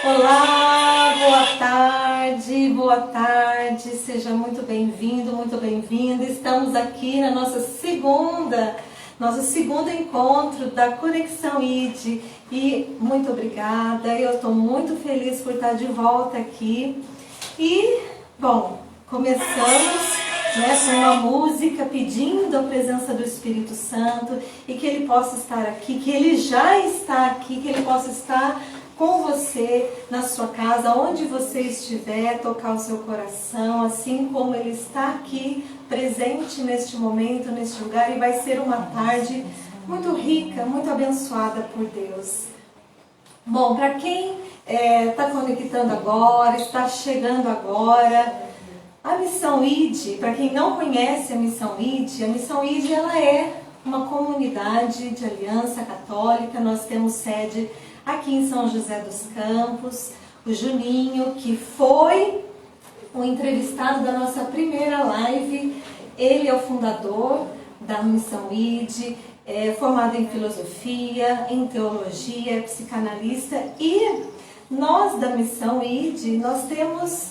Olá, boa tarde, seja muito bem-vindo, muito bem-vinda. Estamos aqui na nosso segundo encontro da Conexão ID e muito obrigada, eu estou muito feliz por estar de volta aqui. E, bom, começamos com uma música pedindo a presença do Espírito Santo e que Ele possa estar aqui, que Ele já está aqui, que Ele possa estar com você, na sua casa, onde você estiver, tocar o seu coração, assim como Ele está aqui, presente neste momento, neste lugar, e vai ser uma tarde muito rica, muito abençoada por Deus. Bom, para quem está conectando agora, está chegando agora, a Missão ID, para quem não conhece a Missão ID ela é uma comunidade de aliança católica. Nós temos sede aqui em São José dos Campos. O Juninho, que foi o entrevistado da nossa primeira live, ele é o fundador da Missão ID, formado em filosofia, em teologia, é psicanalista, e nós da Missão ID, nós temos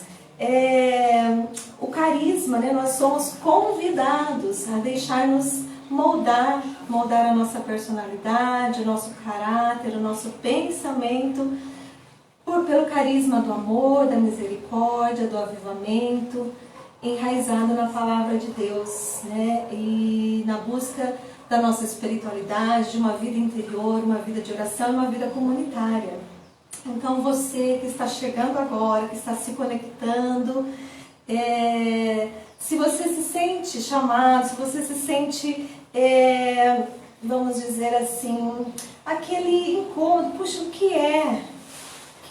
o carisma, nós somos convidados a deixar-nos moldar a nossa personalidade, o nosso caráter, o nosso pensamento, pelo carisma do amor, da misericórdia, do avivamento, enraizado na palavra de Deus, e na busca da nossa espiritualidade, de uma vida interior, uma vida de oração, uma vida comunitária. Então você que está chegando agora, que está se conectando, se você se sente chamado, se você se sente, vamos dizer assim, aquele incômodo, puxa, o que é?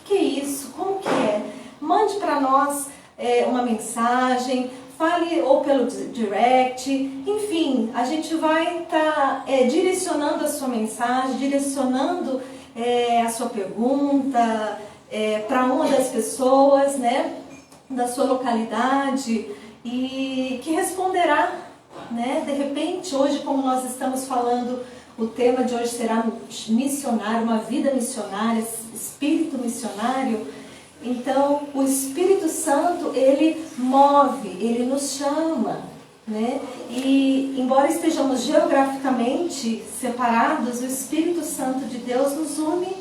O que é isso? Como que é? Mande para nós uma mensagem, fale ou pelo direct, enfim, a gente vai estar direcionando a sua mensagem, direcionando a sua pergunta para uma das pessoas, da sua localidade, e que responderá, de repente, hoje, como nós estamos falando, o tema de hoje será missionário, uma vida missionária, espírito missionário. Então, o Espírito Santo, ele move, ele nos chama, E embora estejamos geograficamente separados, o Espírito Santo de Deus nos une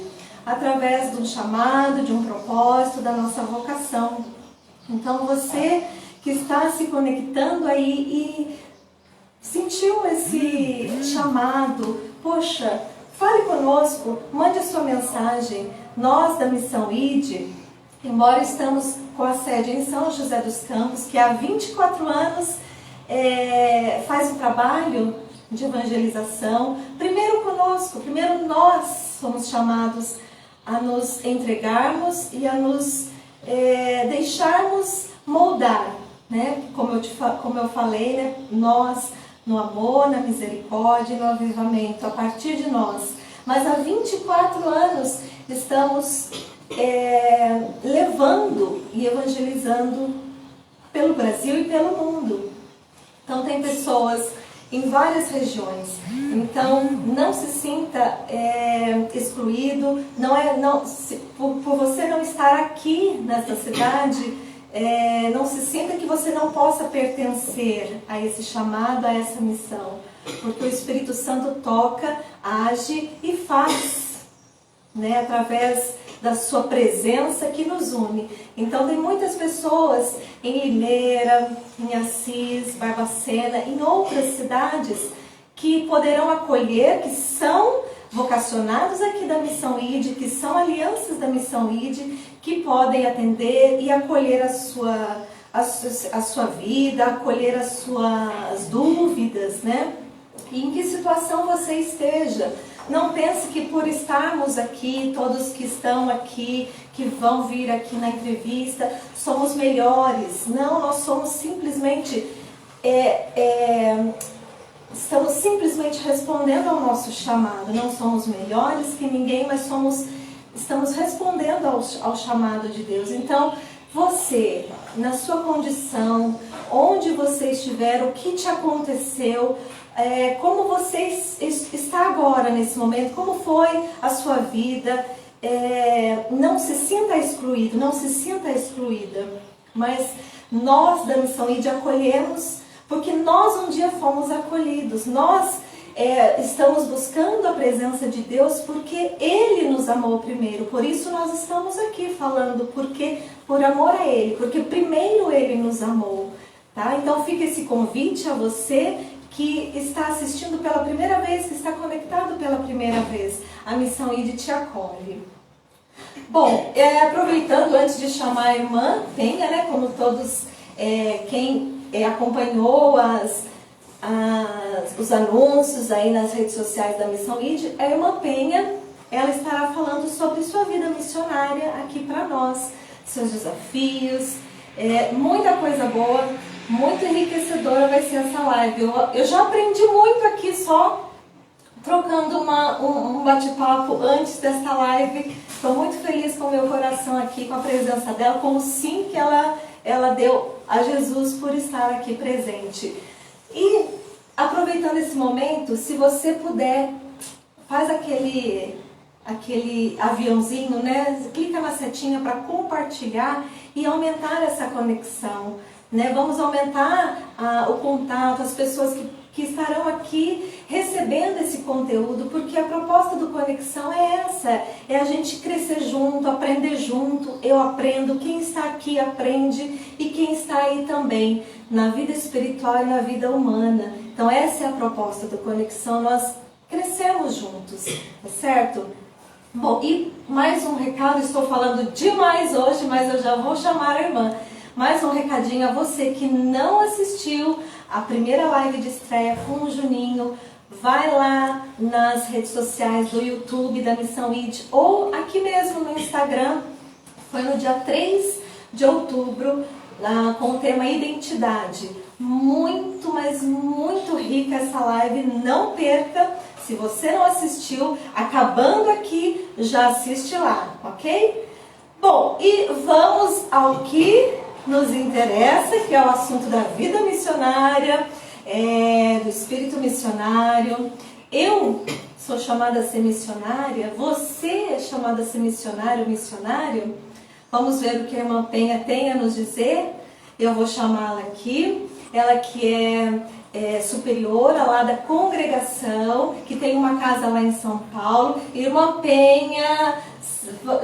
através de um chamado, de um propósito, da nossa vocação. Então, você que está se conectando aí e sentiu esse chamado, poxa, fale conosco, mande a sua mensagem. Nós da Missão ID, embora estamos com a sede em São José dos Campos, que há 24 anos faz um trabalho de evangelização, primeiro conosco, primeiro nós somos chamados a nos entregarmos e a nos deixarmos moldar, como eu falei, nós no amor, na misericórdia e no avivamento, a partir de nós. Mas há 24 anos estamos levando e evangelizando pelo Brasil e pelo mundo. Então tem pessoas em várias regiões. Então não se sinta excluído. Por você não estar aqui nessa cidade, não se sinta que você não possa pertencer a esse chamado, a essa missão. Porque o Espírito Santo toca, age e faz, através da sua presença que nos une. Então tem muitas pessoas em Limeira, em Assis, Barbacena, em outras cidades que poderão acolher, que são vocacionados aqui da Missão ID, que são alianças da Missão ID, que podem atender e acolher a sua vida, acolher as suas dúvidas, né? E em que situação você esteja. Não pense que por estarmos aqui, todos que estão aqui, que vão vir aqui na entrevista, somos melhores. Não, nós somos simplesmente, estamos simplesmente respondendo ao nosso chamado. Não somos melhores que ninguém, mas estamos respondendo ao chamado de Deus. Então, você, na sua condição, onde você estiver, o que te aconteceu, como você está agora nesse momento, como foi a sua vida, não se sinta excluído, não se sinta excluída, mas nós da Missão ID acolhemos, porque nós um dia fomos acolhidos, nós estamos buscando a presença de Deus porque Ele nos amou primeiro, por isso nós estamos aqui falando, porque por amor a Ele, porque primeiro Ele nos amou, tá? Então fica esse convite a você que está assistindo pela primeira vez, que está conectado pela primeira vez. A Missão ID te acolhe. Bom, aproveitando, antes de chamar a irmã Penha, né, como todos, quem acompanhou os anúncios aí nas redes sociais da Missão ID, a irmã Penha, ela estará falando sobre sua vida missionária aqui para nós, seus desafios, muita coisa boa. Muito enriquecedora vai ser essa live. Eu já aprendi muito aqui só trocando um bate-papo antes desta live. Estou muito feliz com o meu coração aqui, com a presença dela, com o sim que ela deu a Jesus por estar aqui presente. E aproveitando esse momento, se você puder, faz aquele aviãozinho, né? Clica na setinha para compartilhar e aumentar essa conexão. Né? Vamos aumentar o contato, as pessoas que estarão aqui recebendo esse conteúdo, porque a proposta do Conexão é essa, é a gente crescer junto, aprender junto, eu aprendo, quem está aqui aprende e quem está aí também, na vida espiritual e na vida humana. Então essa é a proposta do Conexão, nós crescemos juntos, tá certo? Bom, e mais um recado, estou falando demais hoje, mas eu já vou chamar a irmã. Mais um recadinho a você que não assistiu a primeira live de estreia com o Juninho, vai lá nas redes sociais do YouTube da Missão ID ou aqui mesmo no Instagram. Foi no dia 3 de outubro, com o tema Identidade. Muito, mas muito rica essa live, não perca. Se você não assistiu, acabando aqui, já assiste lá, ok? Bom, e vamos ao que nos interessa, que é o assunto da vida missionária, do espírito missionário. Eu sou chamada a ser missionária, você é chamada a ser missionário, missionário. Vamos ver o que a irmã Penha tem a nos dizer. Eu vou chamá-la aqui, ela que é superiora lá da congregação, que tem uma casa lá em São Paulo. Irmã Penha,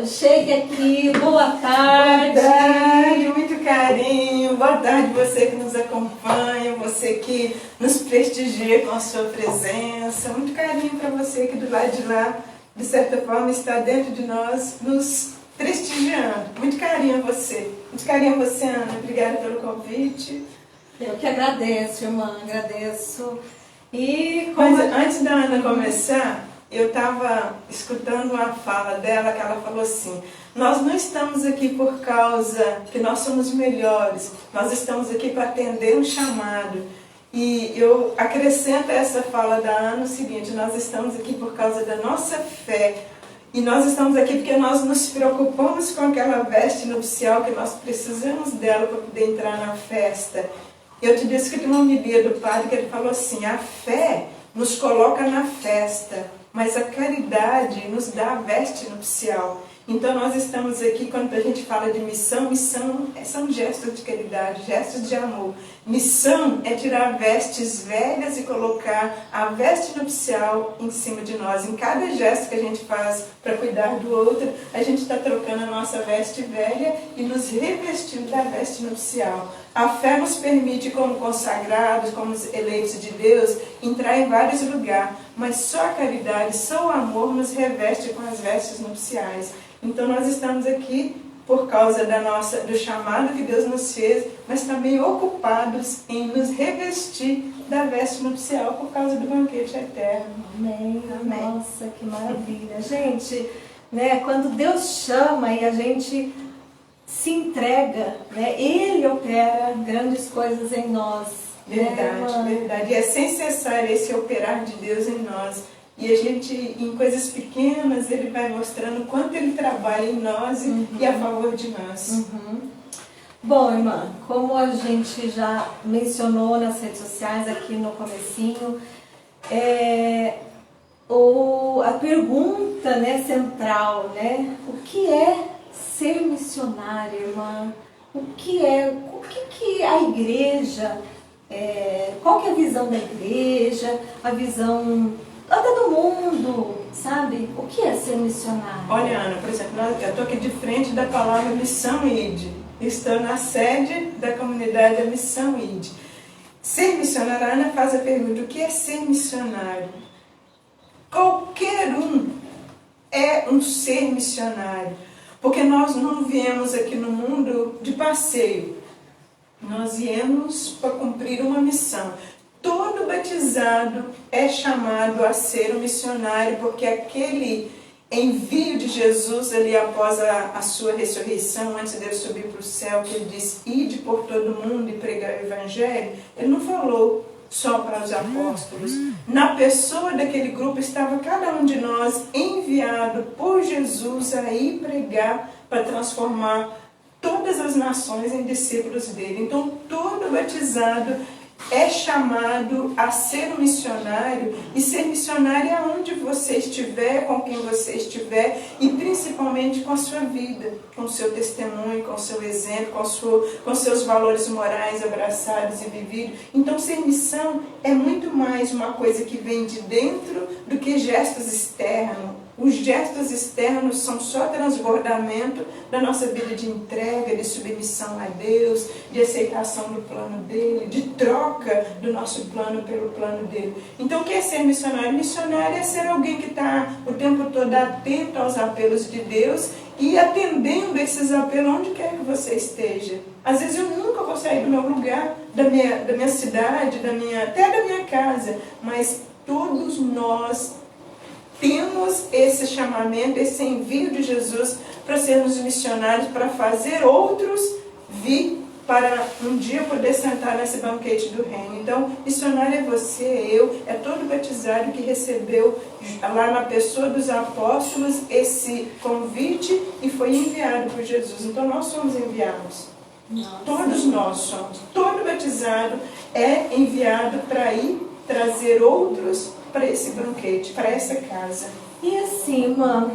chegue aqui, boa tarde. Boa tarde, muito carinho. Boa tarde você que nos acompanha, você que nos prestigia com a sua presença. Muito carinho para você que do lado de lá, de certa forma, está dentro de nós, nos prestigiando. Muito carinho a você. Muito carinho a você, Ana. Obrigada pelo convite. Eu que agradeço, irmã, agradeço. Mas antes da Ana começar, eu estava escutando uma fala dela, que ela falou assim: nós não estamos aqui por causa que nós somos melhores, nós estamos aqui para atender um chamado. E eu acrescento a essa fala da Ana o seguinte: nós estamos aqui por causa da nossa fé. E nós estamos aqui porque nós nos preocupamos com aquela veste nupcial, que nós precisamos dela para poder entrar na festa. Eu te disse que tem uma homilia do padre que ele falou assim: a fé nos coloca na festa, mas a caridade nos dá a veste nupcial. Então nós estamos aqui, quando a gente fala de missão, missão são gestos de caridade, gestos de amor. Missão é tirar vestes velhas e colocar a veste nupcial em cima de nós. Em cada gesto que a gente faz para cuidar do outro, a gente está trocando a nossa veste velha e nos revestindo da veste nupcial. A fé nos permite, como consagrados, como eleitos de Deus, entrar em vários lugares, mas só a caridade, só o amor nos reveste com as vestes nupciais. Então nós estamos aqui por causa do chamado que Deus nos fez, mas também ocupados em nos revestir da veste nupcial por causa do banquete eterno. Amém. Amém. Nossa, que maravilha. Gente, né, quando Deus chama e a gente se entrega, né, Ele opera grandes coisas em nós. Verdade, né, verdade. E é sem cessar esse operar de Deus em nós. E a gente, em coisas pequenas, Ele vai mostrando quanto Ele trabalha em nós e a favor de nós. Bom, irmã, como a gente já mencionou nas redes sociais aqui no comecinho, a pergunta, né, central, né, o que é ser missionária, irmã? O que a igreja, qual que é a visão da igreja, a visão do mundo, sabe? O que é ser missionário? Olha, Ana, por exemplo, eu estou aqui de frente da palavra Missão Ide. Estou na sede da comunidade da Missão Ide. Ser missionário, a Ana faz a pergunta, o que é ser missionário? Qualquer um é um ser missionário, porque nós não viemos aqui no mundo de passeio. Nós viemos para cumprir uma missão. Todo batizado é chamado a ser um missionário, porque aquele envio de Jesus ali após a sua ressurreição, antes de ele subir para o céu, que ele disse, ide por todo mundo e pregar o evangelho, ele não falou só para os apóstolos. Na pessoa daquele grupo estava cada um de nós enviado por Jesus a ir pregar para transformar todas as nações em discípulos dele. Então todo batizado é chamado a ser um missionário, e ser missionário é onde você estiver, com quem você estiver, e principalmente com a sua vida, com o seu testemunho, com o seu exemplo, com seus valores morais abraçados e vividos. Então ser missão é muito mais uma coisa que vem de dentro do que gestos externos. Os gestos externos são só transbordamento da nossa vida de entrega, de submissão a Deus, de aceitação do plano dele, de troca do nosso plano pelo plano dele. Então o que é ser missionário? Missionário é ser alguém que está o tempo todo atento aos apelos de Deus e atendendo esses apelos onde quer que você esteja. Às vezes eu nunca vou sair do meu lugar, da minha cidade, até da minha casa, mas todos nós temos esse chamamento, esse envio de Jesus para sermos missionários, para fazer outros vir para um dia poder sentar nesse banquete do reino. Então, missionário é você, eu, é todo batizado que recebeu lá na pessoa dos apóstolos esse convite e foi enviado por Jesus. Então, nós somos enviados. Nossa. Todos nós somos. Todo batizado é enviado para ir trazer outros para esse banquete, para essa casa. E assim, irmã,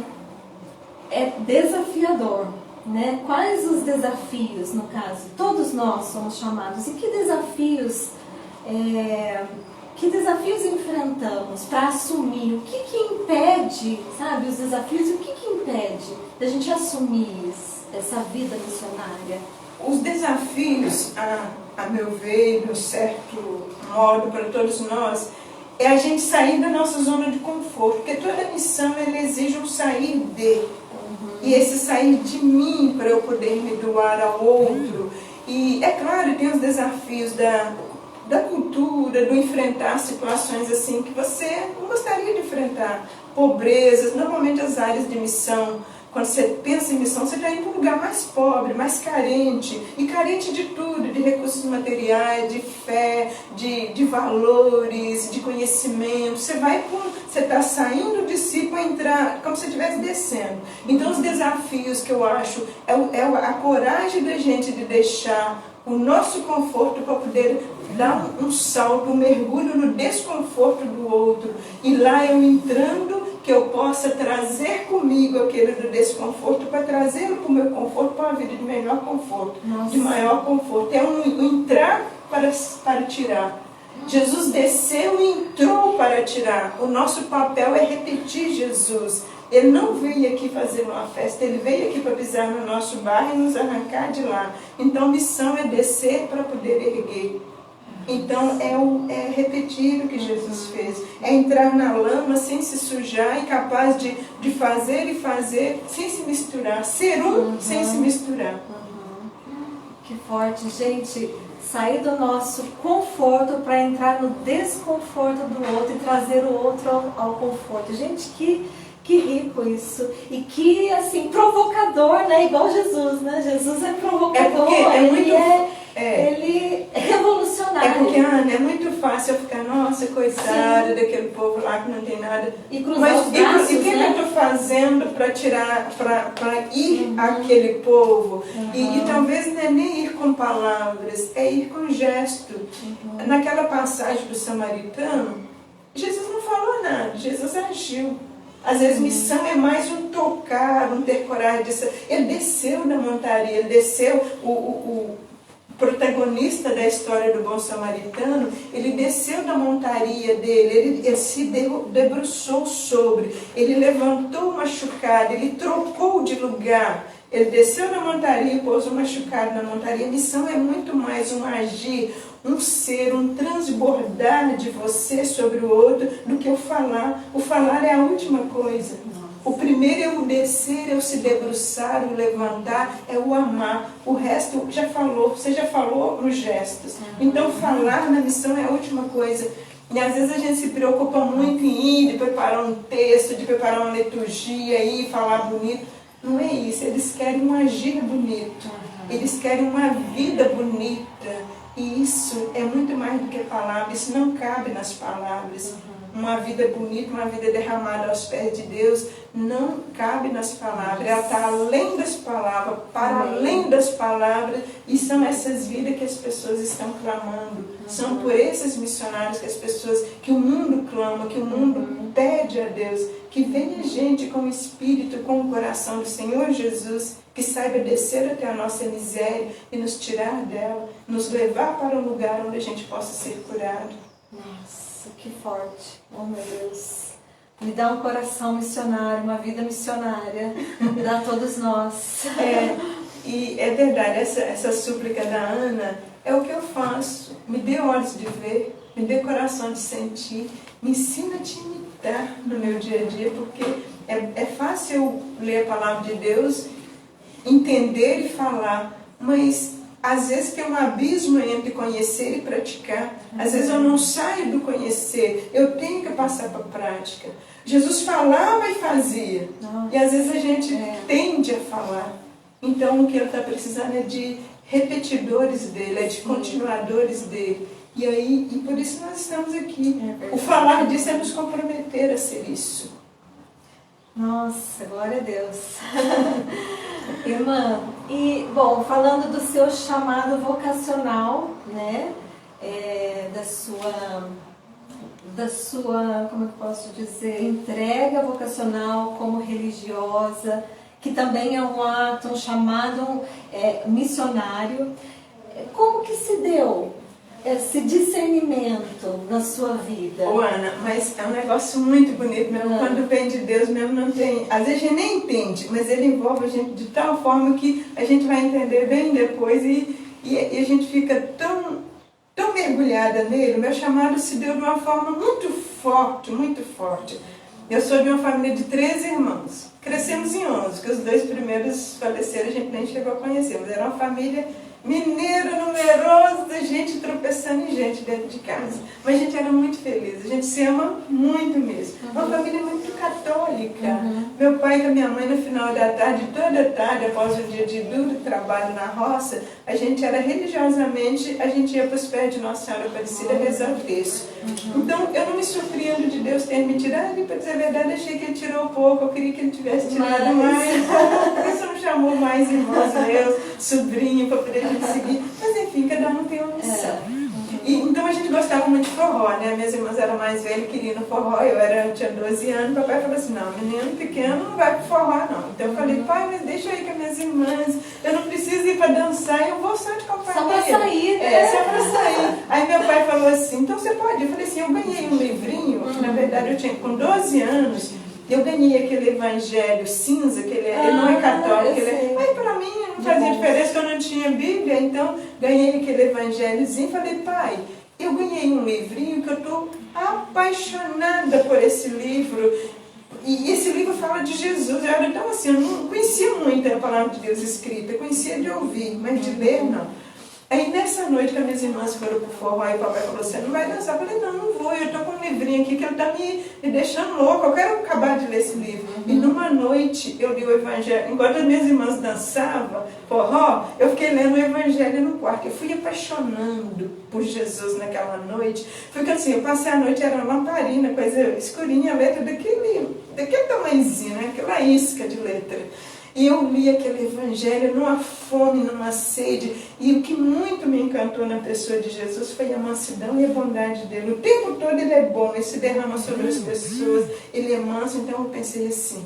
é desafiador, né? Quais os desafios, no caso? Todos nós somos chamados. E que desafios enfrentamos para assumir? O que impede, sabe, os desafios e o que impede da gente assumir essa vida missionária? Os desafios, a meu ver, de um certo modo, para todos nós, é a gente sair da nossa zona de conforto, porque toda missão ela exige um sair de. E esse sair de mim para eu poder me doar ao outro. E é claro, tem os desafios da cultura, do enfrentar situações assim que você não gostaria de enfrentar. Pobrezas, normalmente as áreas de missão. Quando você pensa em missão, você já ir para um lugar mais pobre, mais carente, e carente de tudo, de recursos materiais, de fé, de valores, de conhecimento. Você está saindo de si para entrar, como se estivesse descendo. Então os desafios que eu acho é a coragem da gente de deixar o nosso conforto para poder dar um salto, um mergulho no desconforto do outro. E lá eu entrando, que eu possa trazer comigo aquele do desconforto para trazê-lo para o meu conforto, para uma vida de melhor conforto, de maior conforto. É um entrar para tirar. Jesus desceu e entrou para tirar. O nosso papel é repetir Jesus. Ele não veio aqui fazer uma festa, ele veio aqui para pisar no nosso barro e nos arrancar de lá. Então, missão é descer para poder erguer. Então, é repetir o que Jesus fez. É entrar na lama sem se sujar e capaz de fazer e fazer sem se misturar. Ser sem se misturar. Que forte, gente. Sair do nosso conforto para entrar no desconforto do outro e trazer o outro ao conforto. Gente, que rico isso. E que, assim, provocador, né? Igual Jesus, né? Jesus é provocador. Ele é revolucionário. É porque, Ana, é muito fácil eu ficar, nossa, coitada daquele povo lá que não tem nada. E cruzar os braços, e o que eu estou fazendo para tirar, para ir àquele povo? E talvez não é nem ir com palavras, é ir com gesto. Naquela passagem do samaritano, Jesus não falou nada, Jesus agiu. Às vezes missão é mais um tocar, um ter coragem de ser. Ele desceu da montaria, ele desceu, o protagonista da história do bom samaritano, ele desceu da montaria dele, ele se debruçou sobre, ele levantou o machucado, ele trocou de lugar. Ele desceu na montaria e pôs o machucado na montaria. A missão é muito mais um agir, um ser, um transbordar de você sobre o outro do que o falar. O falar é a última coisa. O primeiro é o descer, é o se debruçar, o levantar, é o amar. O resto já falou, você já falou nos gestos. Então falar na missão é a última coisa. E às vezes a gente se preocupa muito em ir, de preparar um texto, de preparar uma liturgia, ir falar bonito. Não é isso, eles querem um agir bonito, eles querem uma vida bonita, e isso é muito mais do que palavras, isso não cabe nas palavras. Uma vida bonita, uma vida derramada aos pés de Deus, não cabe nas palavras, ela está além das palavras, para além das palavras, e são essas vidas que as pessoas estão clamando, são por esses missionários que o mundo clama, que o mundo pede a Deus, que venha gente com o Espírito, com o coração do Senhor Jesus, que saiba descer até a nossa miséria e nos tirar dela, nos levar para um lugar onde a gente possa ser curado. Nossa, que forte. Oh, meu Deus. Me dá um coração missionário, uma vida missionária. Me dá a todos nós. E é verdade, essa súplica da Ana é o que eu faço. Me dê olhos de ver, me dê coração de sentir, me ensina a te imitar no meu dia a dia, porque é fácil eu ler a palavra de Deus, entender e falar, mas às vezes tem um abismo entre conhecer e praticar. Às vezes eu não saio do conhecer, eu tenho que passar para a prática. Jesus falava e fazia. E às vezes a gente tende a falar. Então o que ele está precisando é de repetidores dele, é de continuadores dele. E por isso nós estamos aqui. O falar disso é nos comprometer a ser isso. Nossa, glória a Deus. Irmã, e bom, falando do seu chamado vocacional, né, da sua, como eu posso dizer, entrega vocacional como religiosa, que também é um ato, um chamado missionário, como que se deu esse discernimento na sua vida? Ô Ana, mas é um negócio muito bonito mesmo, quando vem de Deus mesmo não tem, às vezes a gente nem entende, mas ele envolve a gente de tal forma que a gente vai entender bem depois e a gente fica tão mergulhada nele. O meu chamado se deu de uma forma muito forte, muito forte. Eu sou de uma família de 13 irmãos, crescemos em 11, que os 2 primeiros faleceram, a gente nem chegou a conhecer, mas era uma família mineira, numerosa, gente tropeçando em gente dentro de casa. Mas a gente era muito feliz, a gente se ama muito mesmo. Uma família muito católica. Meu pai com a minha mãe, no final da tarde, toda tarde, após um dia de duro trabalho na roça, a gente era religiosamente, a gente ia para os pés de Nossa Senhora Aparecida rezar o texto. Então, eu não me surpreendo de Deus ter me tirado, e para dizer a verdade, achei que ele tirou pouco, eu queria que ele tivesse tirado mais. Por isso não chamou mais irmãos meus, sobrinho, para poder a gente seguir. Mas enfim, cada um tem uma missão. Então a gente gostava muito de forró, né? Minhas irmãs eram mais velhas, queriam ir no forró, eu tinha 12 anos, papai falou assim, não, menino pequeno não vai pro forró não. Então eu falei, pai, mas deixa eu ir com as minhas irmãs, eu não preciso ir para dançar, eu vou só de companhia. Só para sair, né? Só para sair. Aí meu pai falou assim, então você pode ir. Eu falei assim, eu ganhei um livrinho, que na verdade eu tinha com 12 anos, eu ganhei aquele evangelho cinza, que ele não é católico, mas para mim não fazia diferença, que eu não tinha Bíblia, então ganhei aquele evangelhozinho, falei, pai, eu ganhei um livrinho que eu estou apaixonada por esse livro. E esse livro fala de Jesus. Então assim, eu não conhecia muito a palavra de Deus escrita, eu conhecia de ouvir, mas de ler não. Aí nessa noite que as minhas irmãs foram pro forró, aí o papai falou, você não vai dançar? Eu falei, não vou, eu estou com um livrinho aqui que ele está me deixando louco, eu quero acabar de ler esse livro. E numa noite eu li o evangelho, enquanto as minhas irmãs dançavam forró, eu fiquei lendo o evangelho no quarto. Eu fui apaixonando por Jesus naquela noite. Porque assim, eu passei a noite, era uma lamparina, coisa escurinha, a letra daquele tamanhozinho, né? Aquela isca de letra. E eu li aquele evangelho numa fome, numa sede. E o que muito me encantou na pessoa de Jesus foi a mansidão e a bondade dele. O tempo todo ele é bom, ele se derrama sobre as pessoas, ele é manso. Então eu pensei assim,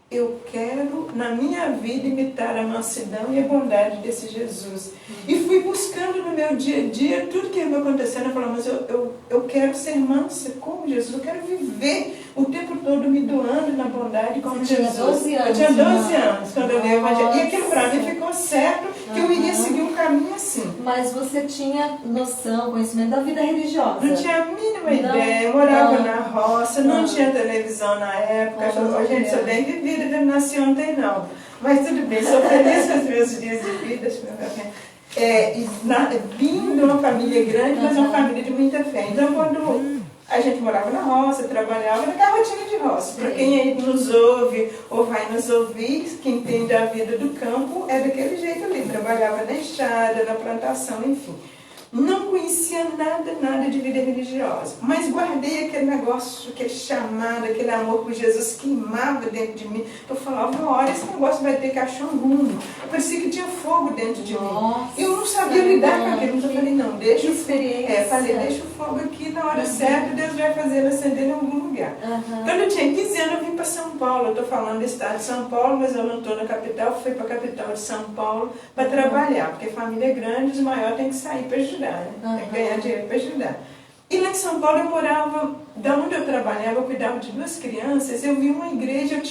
eu quero na minha vida imitar a mansidão e a bondade desse Jesus. E fui buscando no meu dia a dia tudo que ia me acontecendo. Eu falei, mas eu quero ser mansa como Jesus, eu quero viver o tempo todo me doando na bondade como Você Jesus. tinha 12 anos, eu tinha 12 anos quando eu li o evangelho. E aquilo para mim ficou certo que eu iria seguir um caminho assim. Mas você tinha noção, conhecimento da vida religiosa? Não tinha a mínima ideia, eu morava na roça, não tinha televisão na época, a gente sou bem vivida, eu não nasci ontem não. Mas tudo bem, sou feliz com os meus dias de vida. Vim de uma família grande, mas uma família de muita fé. Então quando a gente morava na roça, trabalhava naquela rotina de roça. Para quem aí nos ouve ou vai nos ouvir, quem entende a vida do campo, é daquele jeito ali. Trabalhava na estrada, na plantação, enfim. Não conhecia nada de vida religiosa, mas guardei aquele negócio, aquele chamado, aquele amor por Jesus queimava dentro de mim. Eu falava, uma hora esse negócio vai ter que achar um rumo. Parecia que tinha fogo dentro de mim. Eu não sabia lidar com aquilo, então eu falei, não, deixa o fogo aqui, na hora certa Deus vai fazer ele acender em algum lugar. Quando eu tinha 15 anos eu vim para São Paulo, eu estou falando do estado de São Paulo, mas eu não estou na capital, fui para a capital de São Paulo para trabalhar, porque família é grande, os maiores têm que sair para ajudar. Tem que ganhar dinheiro para ajudar. E lá em São Paulo eu morava, da onde eu trabalhava, eu cuidava de 2 crianças, eu vi uma igreja,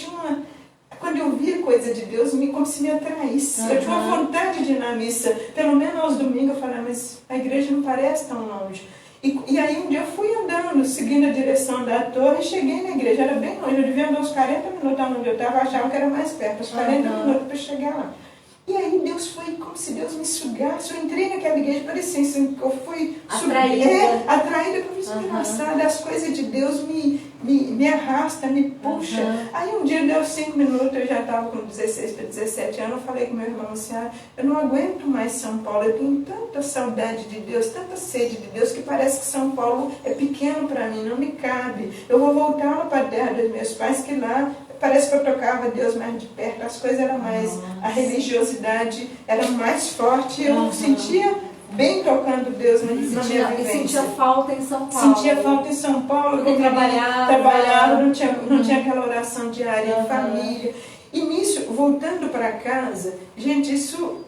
quando eu via coisa de Deus, como se me atraísse. Eu tinha uma vontade de ir na missa, pelo menos aos domingos eu falava, mas a igreja não parece tão longe. E aí um dia eu fui andando, seguindo a direção da torre, e cheguei na igreja, era bem longe, eu devia andar uns 40 minutos onde eu estava, achava que era mais perto, uns 40 minutos para chegar lá. E aí Deus foi como se Deus me sugasse. Eu entrei naquela igreja, parecia assim, que eu fui atraída por isso, engraçado. As coisas de Deus me arrasta, me puxa. Aí um dia deu 5 minutos, eu já estava com 16 para 17 anos, eu falei com meu irmão assim, eu não aguento mais São Paulo, eu tenho tanta saudade de Deus, tanta sede de Deus, que parece que São Paulo é pequeno para mim, não me cabe. Eu vou voltar lá para a terra dos meus pais, que lá parece que eu tocava Deus mais de perto, as coisas eram mais, a religiosidade era mais forte, eu sentia bem tocando Deus na minha vivência. E sentia falta em São Paulo. Sentia falta em São Paulo, porque trabalhava, não tinha aquela oração diária em família. E nisso, voltando para casa, gente,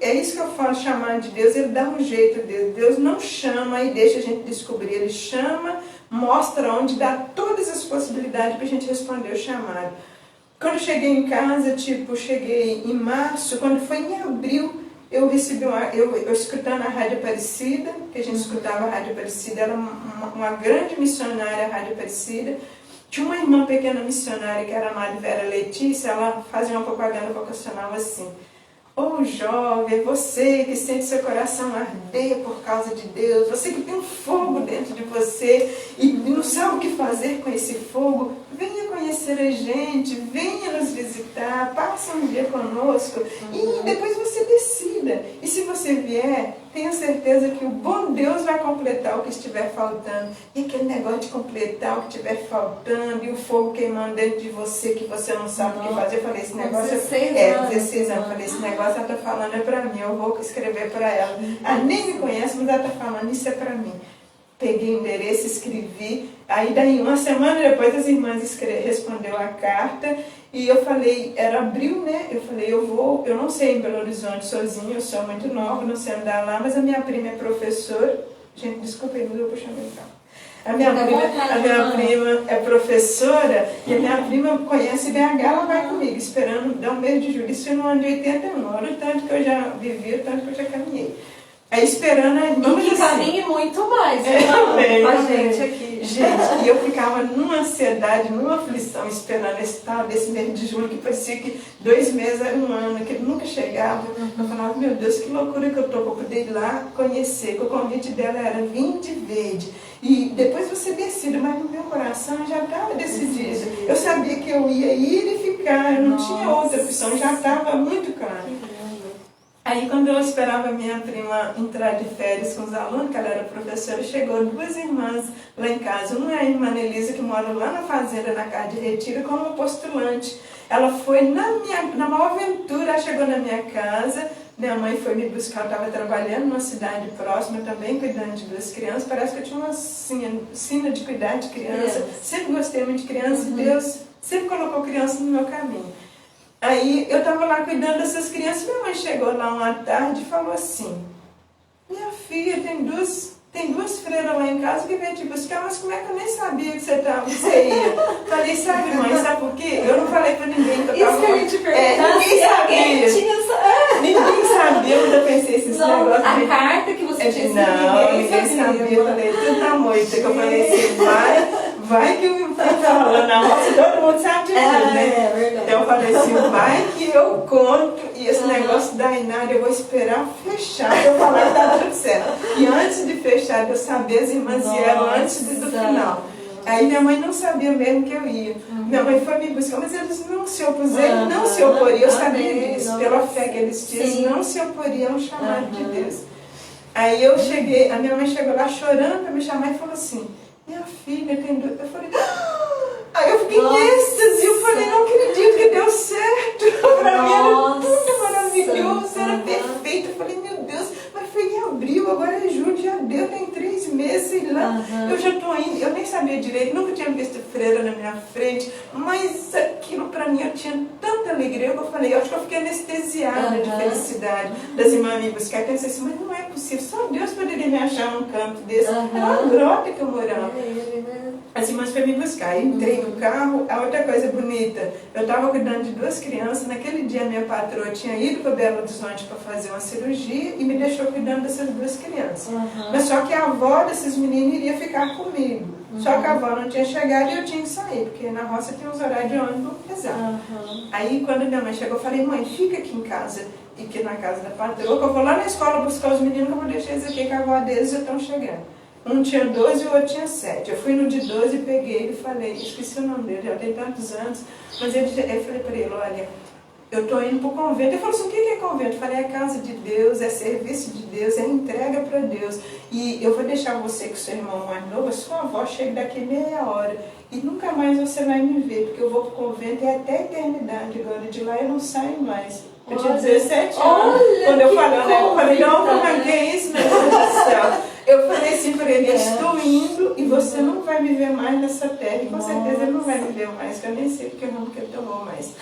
é isso que eu falo, chamar de Deus, ele dá um jeito, Deus não chama e deixa a gente descobrir, ele chama, mostra onde, dá todas as possibilidades para a gente responder o chamado. Quando eu cheguei em casa, cheguei em março, quando foi em abril, eu recebi eu escutando a Rádio Aparecida, que a gente escutava a Rádio Aparecida, era uma grande missionária, a Rádio Aparecida. Tinha uma irmã pequena missionária, que era a Madre Vera Letícia, ela fazia uma propaganda vocacional assim. Ô jovem, você que sente seu coração arder por causa de Deus, você que tem um fogo dentro de você e não sabe o que fazer com esse fogo, venha conhecer a gente, venha nos visitar, passe um dia conosco e depois você decida. E se você vier, tenha certeza que o bom Deus vai completar o que estiver faltando. E aquele negócio de completar o que estiver faltando e o fogo queimando dentro de você que você não sabe o que fazer. Eu falei, esse negócio 16 anos. Eu falei, esse negócio ela está falando é para mim, eu vou escrever para ela. Ela nem me conhece, mas ela está falando, isso é para mim. peguei o endereço, escrevi. Aí daí uma semana depois as irmãs respondeu a carta e eu falei, era abril, né? Eu falei, eu não sei em Belo Horizonte sozinha, eu sou muito nova, não sei andar lá, mas a minha prima é professora. Gente, desculpa aí, mas eu vou chamar o carro. A minha prima é professora e a minha prima conhece BH, ela vai comigo, esperando dar um mês de julho. Isso no ano de 81, olha o tanto que eu já vivi, o tanto que eu já caminhei. Aí esperando a irmã. E que caminhe muito mais, né? A gente aqui. Gente, e eu ficava numa ansiedade, numa aflição, esperando esse tal desse mês de julho, que parecia que 2 meses era um ano, que ele nunca chegava. Eu falava, meu Deus, que loucura que eu tô para poder ir lá conhecer, que o convite dela era vir de verde. E depois você decide, mas no meu coração já estava decidido. Eu sabia que eu ia ir e ficar, eu não tinha outra opção, já estava muito claro. Aí quando eu esperava a minha prima entrar de férias com os alunos, que ela era professora, chegou 2 irmãs lá em casa. Uma é a irmã Elisa, que mora lá na fazenda, na casa de retiro, como postulante. Ela foi na maior aventura, ela chegou na minha casa. Minha mãe foi me buscar, eu estava trabalhando numa cidade próxima também, cuidando de 2 crianças. Parece que eu tinha uma sina de cuidar de criança. Sempre gostei muito de criança, Deus sempre colocou criança no meu caminho. Aí eu estava lá cuidando dessas crianças, minha mãe chegou lá uma tarde e falou assim, minha filha, tem duas freiras lá em casa que vêm te buscar, mas como é que eu nem sabia que você ia? Falei, sabe mãe, sabe por quê? Eu não falei pra ninguém que eu estava... Isso que eu ia te perguntar, ninguém sabia, eu já pensei esses negócios. A carta que você tinha escrito, ninguém sabia. Eu falei, tu tá moita, que eu falei assim, vai que eu fui falando na roça, todo mundo sabe de tudo, né? É verdade. Então eu falei assim, vai que eu conto, e esse negócio da Inária eu vou esperar fechar pra eu falar que tá tudo certo. E antes de fechar, de eu saber, as irmãs vieram antes do final. Aí minha mãe não sabia mesmo que eu ia. Minha mãe foi me buscar, mas eles não se opuseram, não se oporiam, eu sabia disso, pela fé que eles tinham, não se oporiam ao chamado de Deus. Aí eu cheguei, a minha mãe chegou lá chorando para me chamar e falou assim, minha filha tem 2. Eu falei, aí eu fiquei em êxtase, eu falei, não acredito que deu certo. Para mim era tudo maravilhoso, era perfeito. Eu falei, meu Deus, mas foi em abril, agora é julho, já deu, tem 3 meses, sei lá. Eu já estou indo, eu nem sabia direito, nunca tinha visto freira na minha frente, mas aquilo para mim eu tinha tanta alegria que eu falei, eu acho que eu fiquei anestesiada de felicidade das irmãs me buscar. Eu pensei assim, mas não é possível, só Deus poderia me achar num canto desse. Era uma grota que eu morava. As irmãs foram me buscar, aí entrei no carro. A outra coisa bonita, eu estava cuidando de 2 crianças, naquele dia minha patroa tinha ido para Belo Horizonte para fazer uma cirurgia e me deixou cuidando dessas 2 crianças. Mas só que a avó desses meninos iria ficar comigo. Só que a avó não tinha chegado e eu tinha que sair, porque na roça tinha uns horários de ônibus pesados. Aí quando minha mãe chegou, eu falei, mãe, fica aqui em casa, e aqui na casa da patroa, que eu vou lá na escola buscar os meninos, que eu vou deixar eles aqui, que a avó deles já estão chegando. Um tinha 12 e o outro tinha 7. Eu fui no de 12 e peguei ele e falei, esqueci o nome dele, já tem tantos anos, mas eu falei para ele, olha, eu estou indo para o convento. Ele falou assim, o que é convento? Eu falei, é casa de Deus, é serviço de Deus, é entrega para Deus. E eu vou deixar você com o seu irmão mais novo, a sua avó chega daqui meia hora. E nunca mais você vai me ver, porque eu vou para o convento é até a eternidade agora. De lá eu não saio mais. Eu tinha 17 anos. Quando eu falei, não, como é que é isso, meu Deus do céu? Eu falei assim para ele, eu estou indo e você não vai me ver mais nessa terra. E com certeza ele não vai me ver mais, que eu nem sei porque não que ele tomou mais.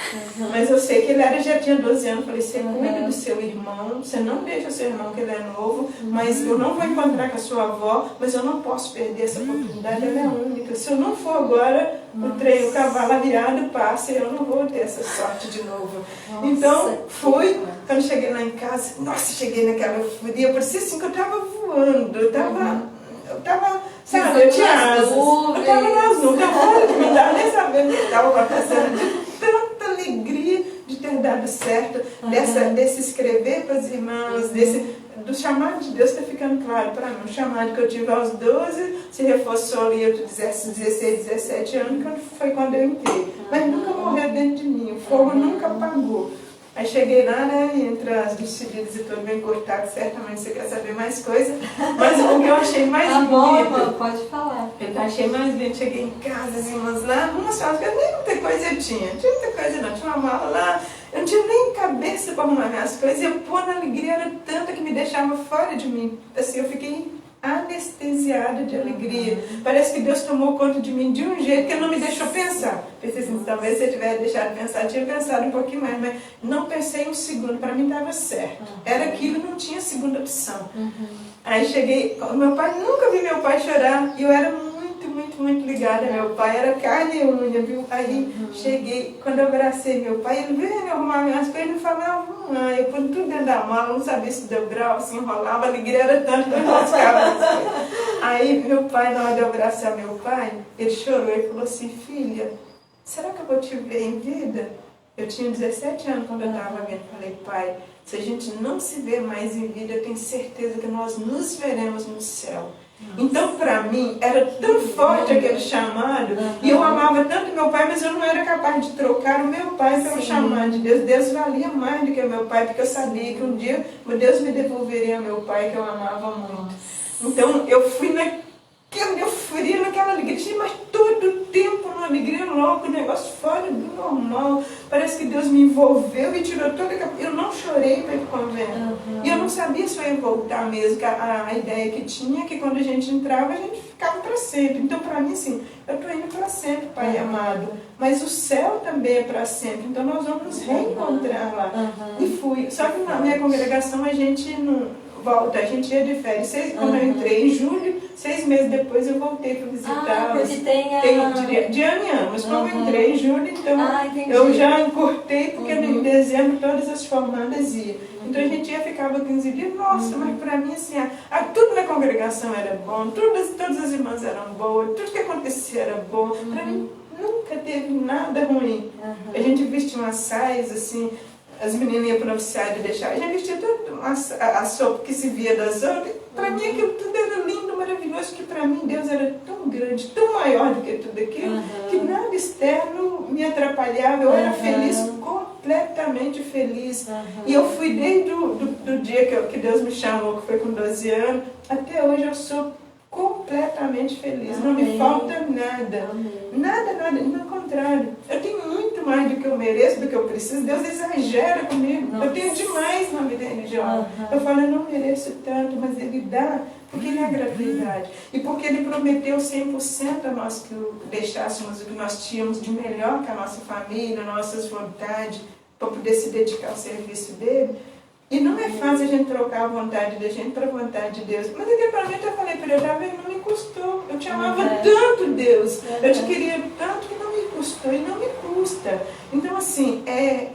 Mas eu sei que ele já tinha 12 anos. Eu falei, você cuida do seu irmão, você não deixa o seu irmão que ele é novo, mas eu não vou encontrar com a sua avó, mas eu não posso perder essa oportunidade, ela é única. Se eu não for agora, o cavalo virado passa e eu não vou ter essa sorte de novo. Então, fui, quando cheguei lá em casa, nossa, cheguei naquela euforia, parecia assim que eu estava voando, eu estava, sabe, eu tinha asas, eu estava nas nuvens, fora de mim, não estava nem sabendo o que estava acontecendo, de tanta alegria de ter dado certo, desse escrever para as irmãs, do chamado de Deus está ficando claro para mim. O chamado que eu tive aos 12 se reforçou ali aos 16, 17 anos, que foi quando eu entrei. Mas nunca morreu dentro de mim, o fogo nunca apagou. Aí cheguei lá, né, entre as despedidas e tudo bem cortado, certamente você quer saber mais coisa. Mas o que eu achei mais bonito... Pode falar. Eu achei mais bonito, cheguei em casa, as irmãs lá, nossa, nem muita coisa eu tinha. Não tinha muita coisa não, tinha uma mala lá, eu não tinha nem cabeça para arrumar minhas coisas. E eu pôr na alegria era tanta que me deixava fora de mim. Assim, eu fiquei anestesiada de alegria. Parece que Deus tomou conta de mim de um jeito que não me deixou pensar. Pensei assim, talvez se eu tivesse deixado pensar, eu tinha pensado um pouquinho mais, mas não pensei um segundo, para mim estava certo. Era aquilo, não tinha segunda opção. Aí cheguei, meu pai, nunca vi meu pai chorar, e eu era muito ligada ao meu pai, era carne e unha, viu? Aí cheguei, quando eu abracei meu pai, ele veio arrumar minhas coisas, ele falava, eu pus tudo dentro da mala, não sabia se deu grau, se enrolava, a alegria era tanto que eu enroscava. Aí meu pai, na hora de eu abraçar meu pai, ele chorou e falou assim, filha, será que eu vou te ver em vida? Eu tinha 17 anos quando eu estava vendo, falei, pai, se a gente não se vê mais em vida, eu tenho certeza que nós nos veremos no céu. Então, para mim, era tão forte aquele chamado, e eu amava tanto meu pai, mas eu não era capaz de trocar o meu pai pelo chamado de Deus. Deus valia mais do que o meu pai, porque eu sabia que um dia Deus me devolveria meu pai, que eu amava muito. Então, eu fui naquela alegria, mas todo o tempo uma alegria louca, um negócio fora do normal. Parece que Deus me envolveu e tirou toda a... Eu não chorei para ir para o convento. E eu não sabia se eu ia voltar mesmo, que a ideia que tinha é que quando a gente entrava, a gente ficava para sempre. Então, para mim, assim, eu estou indo para sempre, Pai amado. Mas o céu também é para sempre. Então, nós vamos nos reencontrar lá. E fui. Só que na minha congregação, a gente não... volta, a gente ia de férias. Quando eu entrei em julho, 6 meses depois eu voltei para visitá-los. Porque tem de ano em ano, mas como eu entrei em julho, então eu já encurtei, porque em dezembro todas as formandas iam. Então a gente ficava 15 dias, nossa, mas para mim assim, tudo na congregação era bom, todas as irmãs eram boas, tudo que acontecia era bom. Para mim nunca teve nada ruim. A gente vestia umas saias assim, as meninas iam para o noviciário e deixavam. A gente vestia tudo, a sopa que se via das outras. Para mim aquilo tudo era lindo, maravilhoso, porque para mim Deus era tão grande, tão maior do que tudo aquilo, que nada externo me atrapalhava. Eu era feliz, completamente feliz. E eu fui desde do dia que Deus me chamou, que foi com 12 anos, até hoje eu sou completamente feliz. Não me falta nada. Nada, pelo contrário. Eu tenho muito mais do que eu mereço, do que eu preciso. Deus exagera comigo. Eu tenho demais na vida religiosa. Eu falo, eu não mereço tanto, mas Ele dá, porque Ele é a gratuidade. E porque Ele prometeu 100% a nós que deixássemos o que nós tínhamos de melhor que a nossa família, nossas vontades, para poder se dedicar ao serviço dEle. E não é fácil a gente trocar a vontade da gente para a vontade de Deus. Mas aquele momento eu falei para ele, não me custou. Eu te amava tanto, Deus. Eu te queria tanto que não me custou e não me custa. Então, assim,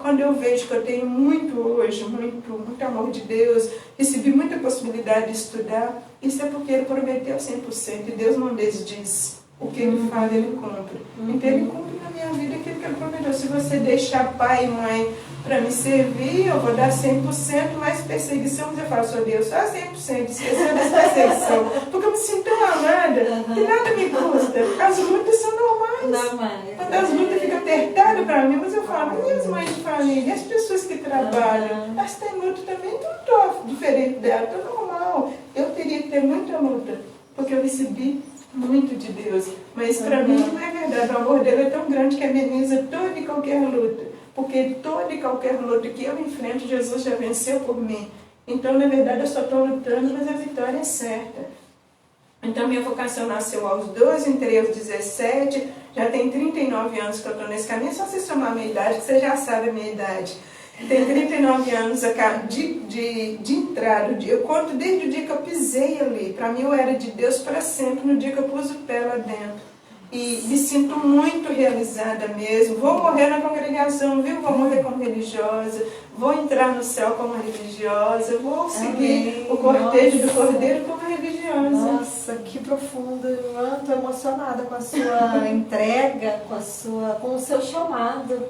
quando eu vejo que eu tenho muito hoje, muito amor de Deus, recebi muita possibilidade de estudar, isso é porque Ele prometeu 100%. E Deus não desdiz. O que Ele fala, Ele cumpre. Então, Ele cumpre na minha vida aquilo que Ele prometeu. Se você deixar pai e mãe para me servir, eu vou dar 100%, mais perseguição, mas eu falo, sou Deus, só 100%, esquecendo das perseguição. Porque eu me sinto tão amada, que nada me custa. As lutas são normais. Quando as lutas ficam apertadas para mim, mas eu falo, e as mães de família, as pessoas que trabalham, elas têm luta também, não estou diferente dela, estou normal. Eu teria que ter muita luta, porque eu recebi muito de Deus. Mas para mim não é verdade, o amor dele é tão grande que ameniza toda e qualquer luta. Porque toda e qualquer luta que eu enfrento, Jesus já venceu por mim. Então, na verdade, eu só estou lutando, mas a vitória é certa. Então, minha vocação nasceu aos 12, entrei aos 17, já tem 39 anos que eu estou nesse caminho. É só você somar a minha idade, que você já sabe a minha idade. Tem 39 anos de entrada. Eu conto desde o dia que eu pisei ali. Para mim, eu era de Deus para sempre, no dia que eu pus o pé lá dentro. E me sinto muito realizada mesmo. Vou morrer na congregação, viu? Vou morrer como religiosa, vou entrar no céu como religiosa, vou seguir o cortejo do Cordeiro como religiosa. Nossa, que profundo. Eu estou emocionada com a sua entrega, com o seu chamado.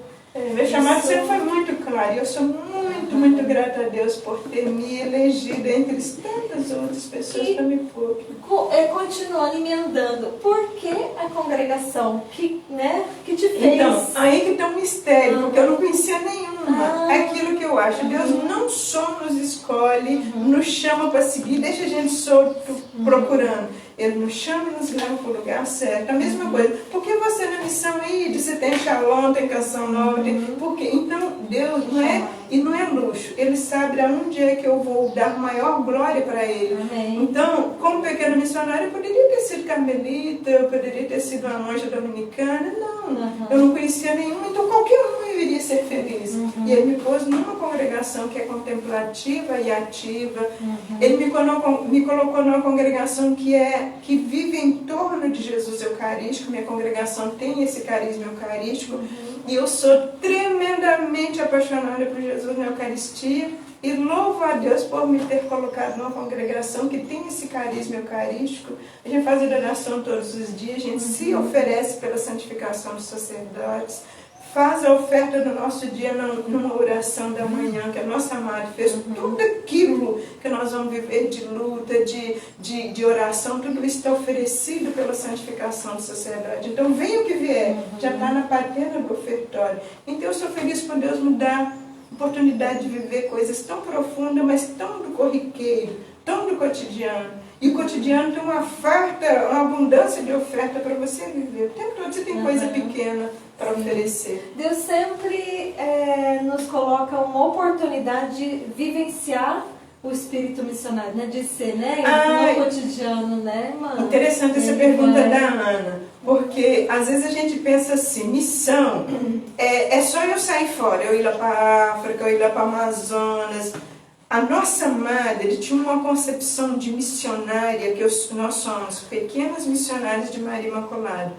Meu chamado sempre foi muito claro. Eu sou muito grata a Deus por ter me elegido entre tantas outras pessoas para me pôr. Continuando emendando, por que a congregação que te fez? Então, aí que tem um mistério, porque eu não conhecia nenhuma. É aquilo que eu acho. Deus não só nos escolhe, nos chama para seguir, deixa a gente solto procurando. Ele nos chama e nos leva para o lugar certo. A mesma coisa. Por que você não me missão aí, de você tem Shalom, tem canção nova, porque então Deus não é luxo, Ele sabe aonde é que eu vou dar maior glória para Ele. Amém. Então, como pequena missionária, eu poderia ter sido carmelita, eu poderia ter sido uma monja dominicana, não. Eu não conhecia nenhuma, então qualquer um eu iria ser feliz. E Ele me pôs numa congregação que é contemplativa e ativa. Ele me colocou numa congregação que vive em torno de Jesus Eucarístico. Minha congregação tem esse carisma eucarístico. E eu sou tremendamente apaixonada por Jesus na Eucaristia. E louvo a Deus por me ter colocado numa congregação que tem esse carisma eucarístico. A gente faz oração todos os dias, a gente se oferece pela santificação dos sacerdotes, faz a oferta do nosso dia numa oração da manhã, que a nossa Madre fez tudo aquilo que nós vamos viver de luta, de oração, tudo isso está oferecido pela santificação do sacerdote. Então, venha o que vier, já está na patena do ofertório. Então, eu sou feliz por Deus me dar oportunidade de viver coisas tão profundas, mas tão do corriqueiro, tão do cotidiano. E o cotidiano tem uma farta, uma abundância de oferta para você viver. O tempo todo você tem coisa pequena para oferecer. Deus sempre nos coloca uma oportunidade de vivenciar o espírito missionário, né? De ser, né? No cotidiano, né, mano? Interessante essa pergunta da Ana, porque às vezes a gente pensa assim, missão é só eu sair fora, eu ir lá para a África, eu ir lá para o Amazonas. A nossa Madre tinha uma concepção de missionária, que nós somos pequenas missionárias de Maria Imaculada.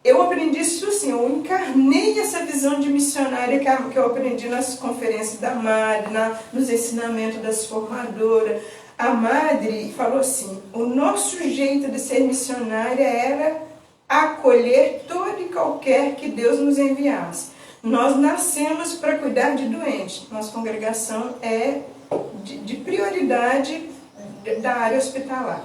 Eu aprendi isso assim, eu encarnei essa visão de missionária que eu aprendi nas conferências da Madre, nos ensinamentos das formadoras. A Madre falou assim, o nosso jeito de ser missionária era acolher todo e qualquer que Deus nos enviasse. Nós nascemos para cuidar de doentes, nossa congregação é de prioridade da área hospitalar.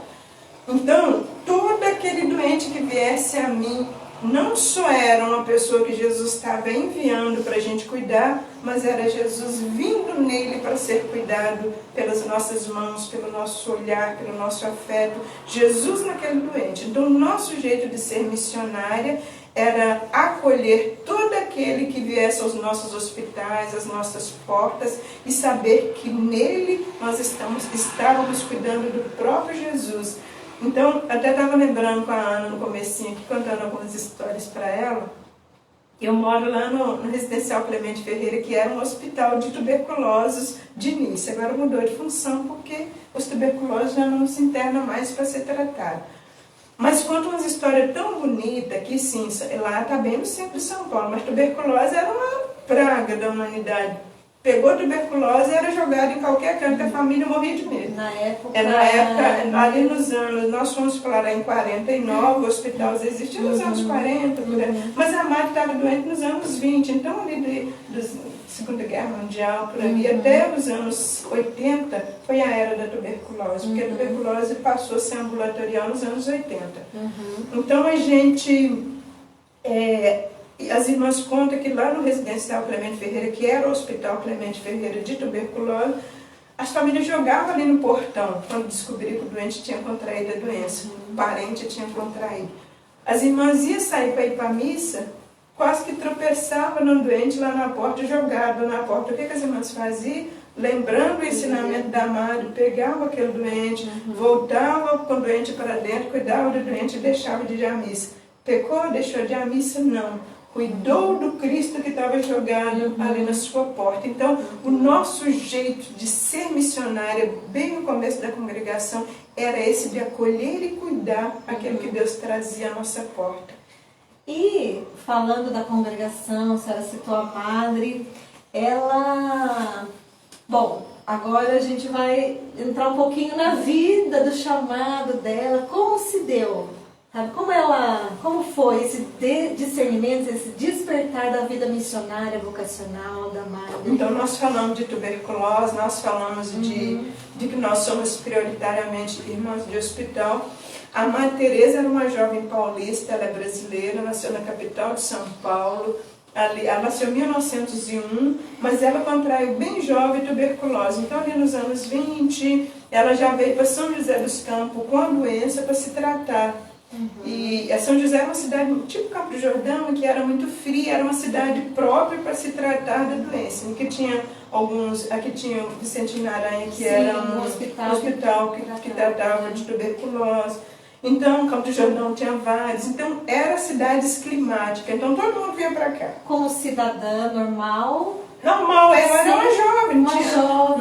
Então, todo aquele doente que viesse a mim, não só era uma pessoa que Jesus estava enviando para a gente cuidar, mas era Jesus vindo nele para ser cuidado pelas nossas mãos, pelo nosso olhar, pelo nosso afeto. Jesus naquele doente. Então, o nosso jeito de ser missionária era acolher todo aquele que viesse aos nossos hospitais, às nossas portas, e saber que nele nós estávamos cuidando do próprio Jesus. Então, até estava lembrando com a Ana no comecinho aqui, contando algumas histórias para ela. Eu moro lá no Residencial Clemente Ferreira, que era um hospital de tuberculosos de início. Agora mudou de função porque os tuberculosos já não se internam mais para ser tratados. Mas conta umas histórias tão bonitas que, sim, lá está bem no centro de São Paulo, mas tuberculose era uma praga da humanidade. Pegou tuberculose e era jogado em qualquer canto, a família morria de medo. Na época, ali nos anos, nós fomos para lá em 49, o hospital existia nos anos 40, por aí. Mas a Madre estava doente nos anos 20, então ali da Segunda Guerra Mundial, por ali, até os anos 80, foi a era da tuberculose, porque a tuberculose passou a ser ambulatorial nos anos 80. Então a gente... as irmãs contam que lá no Residencial Clemente Ferreira, que era o Hospital Clemente Ferreira de tuberculose, as famílias jogavam ali no portão, quando descobriram que o doente tinha contraído a doença, o parente tinha contraído. As irmãs iam sair para ir para a missa, quase que tropeçavam no doente lá na porta, jogavam na porta. O que as irmãs faziam? Lembrando o ensinamento da Madre, pegavam aquele doente, voltavam com o doente para dentro, cuidavam do doente e deixavam de ir à missa. Pecou, deixou de ir à missa? Não. Cuidou do Cristo que estava jogado ali na sua porta. Então, o nosso jeito de ser missionária, bem no começo da congregação, era esse de acolher e cuidar aquilo que Deus trazia à nossa porta. E, falando da congregação, a senhora citou a Madre, ela... Bom, agora a gente vai entrar um pouquinho na vida, do chamado dela, como se deu... Sabe, como foi esse discernimento, esse despertar da vida missionária, vocacional da Madre? Então, nós falamos de tuberculose, nós falamos de que nós somos prioritariamente irmãs de hospital. A Madre Teresa era uma jovem paulista, ela é brasileira, nasceu na capital de São Paulo. Ela nasceu em 1901, mas ela contraiu bem jovem tuberculose. Então, ali nos anos 20, ela já veio para São José dos Campos com a doença para se tratar. E São José era uma cidade tipo Campo do Jordão, que era muito fria, era uma cidade própria para se tratar da doença. Aqui tinha aqui tinha o Vicentinho Aranha, que era um hospital que tratava de tuberculose. Então, Campo do Jordão tinha vários. Então, eram cidades climáticas. Então, todo mundo vinha para cá. Como cidadã normal? Normal, ela era uma jovem.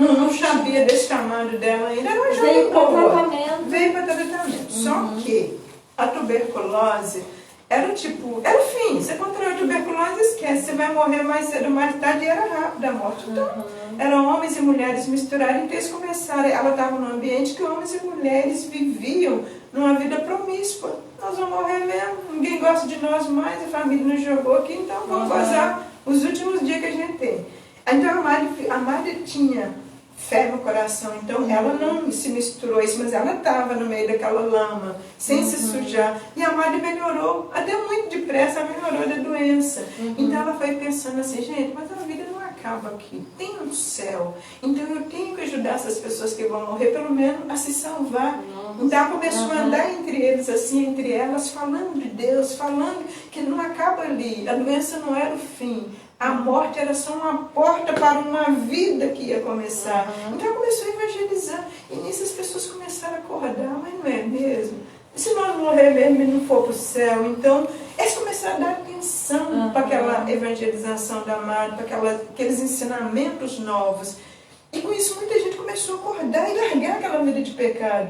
Não sabia desse chamado dela ainda. Era uma jovem. Veio para tratamento. Veio para tratamento. Só que a tuberculose era o fim. Você contraiu a tuberculose, esquece. Você vai morrer mais cedo ou mais tarde, e era rápido a morte. Então, eram homens e mulheres misturados. Então, eles começaram. Ela estava num ambiente que homens e mulheres viviam numa vida promíscua. Nós vamos morrer mesmo. Ninguém gosta de nós mais. A família nos jogou aqui, então vamos gozar os últimos dias que a gente tem. Então, a Mari tinha fé no coração, então ela não se misturou isso, mas ela estava no meio daquela lama, sem se sujar, e a Mari melhorou, até muito depressa, ela melhorou da doença. Então ela foi pensando assim, gente, mas a vida não acaba aqui, tem um céu, então eu tenho que ajudar essas pessoas que vão morrer, pelo menos a se salvar. Então ela começou a andar entre eles, assim, entre elas, falando de Deus, falando que não acaba ali, a doença não era o fim. A morte era só uma porta para uma vida que ia começar. Então ela começou a evangelizar. E nisso as pessoas começaram a acordar, mas não é mesmo? E se nós morrer mesmo e não for para o céu? Então, eles começaram a dar atenção para aquela evangelização da Mari, para aqueles ensinamentos novos. E com isso muita gente começou a acordar e largar aquela vida de pecado.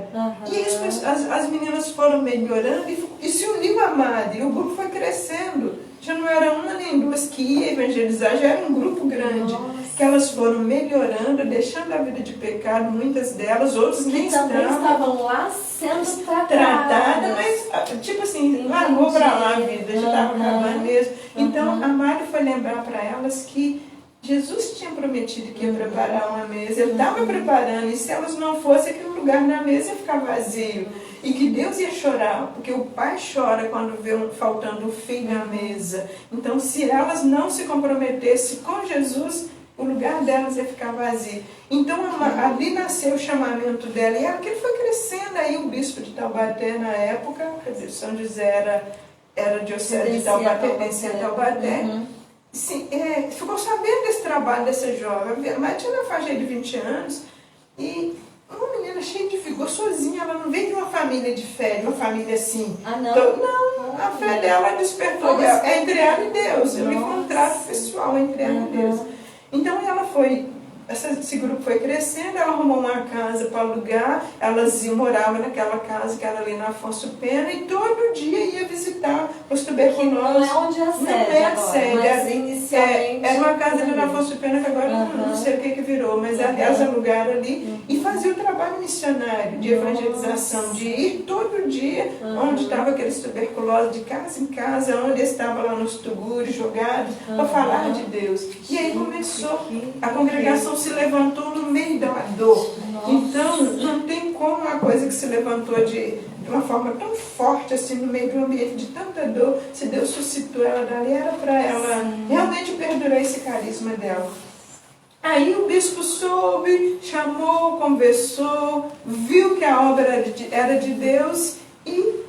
E isso, as meninas foram melhorando e se uniu a Mari. E o grupo foi crescendo. Já não era uma nem duas que ia evangelizar, já era um grupo grande. Que elas foram melhorando, deixando a vida de pecado, muitas delas, outras nem estavam lá sendo tratadas. Mas, tipo assim, largou para lá a vida, já estava acabando mesmo. Então, a Mari foi lembrar para elas que Jesus tinha prometido que ia preparar uma mesa, ele estava preparando, e se elas não fossem, aquele lugar na mesa ia ficar vazio. E que Deus ia chorar, porque o pai chora quando vê faltando um filho na mesa. Então, se elas não se comprometessem com Jesus, o lugar delas ia ficar vazio. Então, ali nasceu o chamamento dela, e aquilo foi crescendo. Aí o bispo de Taubaté, na época, quer dizer, São José era diocese de Taubaté, pertencia a Taubaté. Sim, ficou sabendo desse trabalho dessa jovem, mas tinha na faixa de 20 anos, e uma menina cheia de vigor, sozinha, ela não veio de uma família de fé, de uma família assim. Não? Então, não, a fé dela despertou, é entre ela e Deus, eu me encontrava pessoal entre ela e Deus. Então ela foi, esse grupo foi crescendo, ela arrumou uma casa para alugar, elas moravam naquela casa que era ali na Afonso Pena, e todo dia ia visitar os tuberculosos. Não é onde é a sede agora, mas inicialmente... Era uma casa ali na Afonso Pena, que agora não sei o que virou, mas elas alugaram ali e faziam o trabalho missionário de evangelização, de ir todo dia onde estavam aqueles tuberculosos, de casa em casa, onde estavam lá nos tugures jogados, para falar de Deus. E aí começou, a congregação se levantou no meio da dor. Então, não tem como uma coisa que se levantou de uma forma tão forte, assim, no meio de um ambiente de tanta dor, se Deus suscitou ela dali, era para ela realmente perdurar esse carisma dela. Aí o bispo soube, chamou, conversou, viu que a obra era de Deus e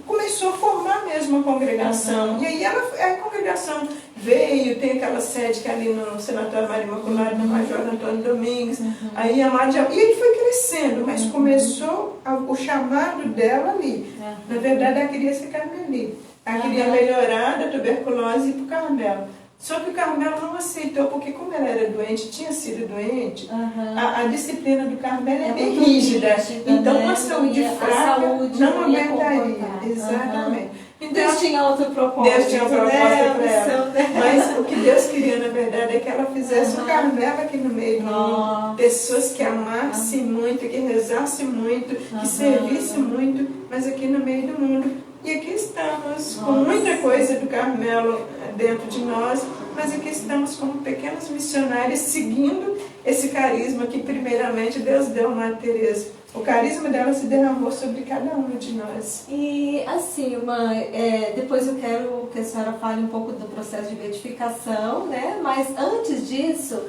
começou a formar mesmo a congregação. E aí a congregação veio, tem aquela sede que é ali no Sanatório Maria Imaculada, no Major Antônio Domingues. Aí a Mari, e ele foi crescendo, mas começou o chamado dela ali. Na verdade, ela queria ser Carmelita. Ela queria melhorar da tuberculose e ir para o Carmelo. Só que o Carmelo não aceitou, porque como ela era doente, tinha sido doente, a disciplina do Carmelo é bem rígida. Então, né? uma saúde fraca não aguentaria. Exatamente. Então, Deus tinha outro propósito. Deus tinha uma proposta para ela. Mas o que Deus queria, na verdade, é que ela fizesse um Carmelo aqui no meio do mundo. Pessoas que amassem muito, que rezassem muito, que servissem muito, mas aqui no meio do mundo. E aqui estamos, com muita coisa do Carmelo dentro de nós, mas aqui estamos como pequenas missionárias, seguindo esse carisma que primeiramente Deus deu a Madre Teresa. O carisma dela se derramou sobre cada uma de nós. E assim, mãe, depois eu quero que a senhora fale um pouco do processo de beatificação, né? Mas antes disso,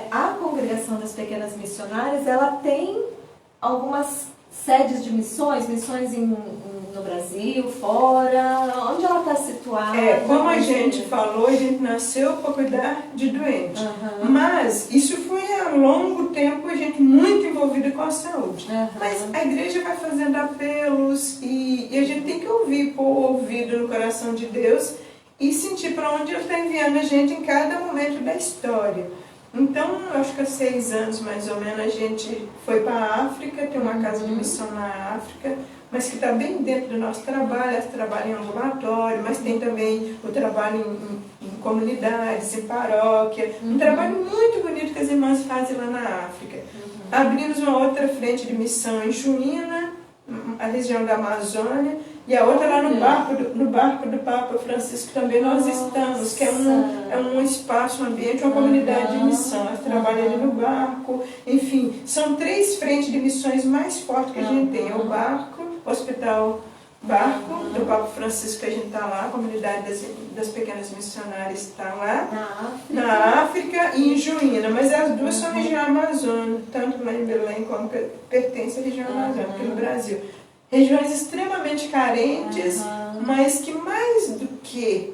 a Congregação das Pequenas Missionárias, ela tem algumas sedes de missões em no Brasil, fora? Onde ela está situada? Como a gente falou, a gente nasceu para cuidar de doente. Mas isso foi há longo tempo a gente muito envolvida com a saúde. Mas a igreja vai fazendo apelos e a gente tem que ouvir, pôr o ouvido no coração de Deus e sentir para onde Ele está enviando a gente em cada momento da história. Então, eu acho que há 6 anos, mais ou menos, a gente foi para a África, tem uma casa de missão na África, mas que está bem dentro do nosso trabalho. Ela trabalha em ambulatório, mas tem também o trabalho em comunidades, em paróquia. Um trabalho muito bonito que as irmãs fazem lá na África. Abrimos uma outra frente de missão em Juína, a região da Amazônia, e a outra lá no barco do Papa Francisco também nós estamos, que é um espaço, um ambiente, uma comunidade de missão. Nós trabalhamos ali no barco, enfim, são 3 frentes de missões mais fortes que a gente tem. É o barco, o Hospital Barco, do Papa Francisco, que a gente está lá, a comunidade das pequenas missionárias está lá, na África e em Juína, mas as duas são região amazônica, tanto lá em Belém como que pertence à região amazônica, aqui no Brasil. Regiões extremamente carentes, mas que mais do que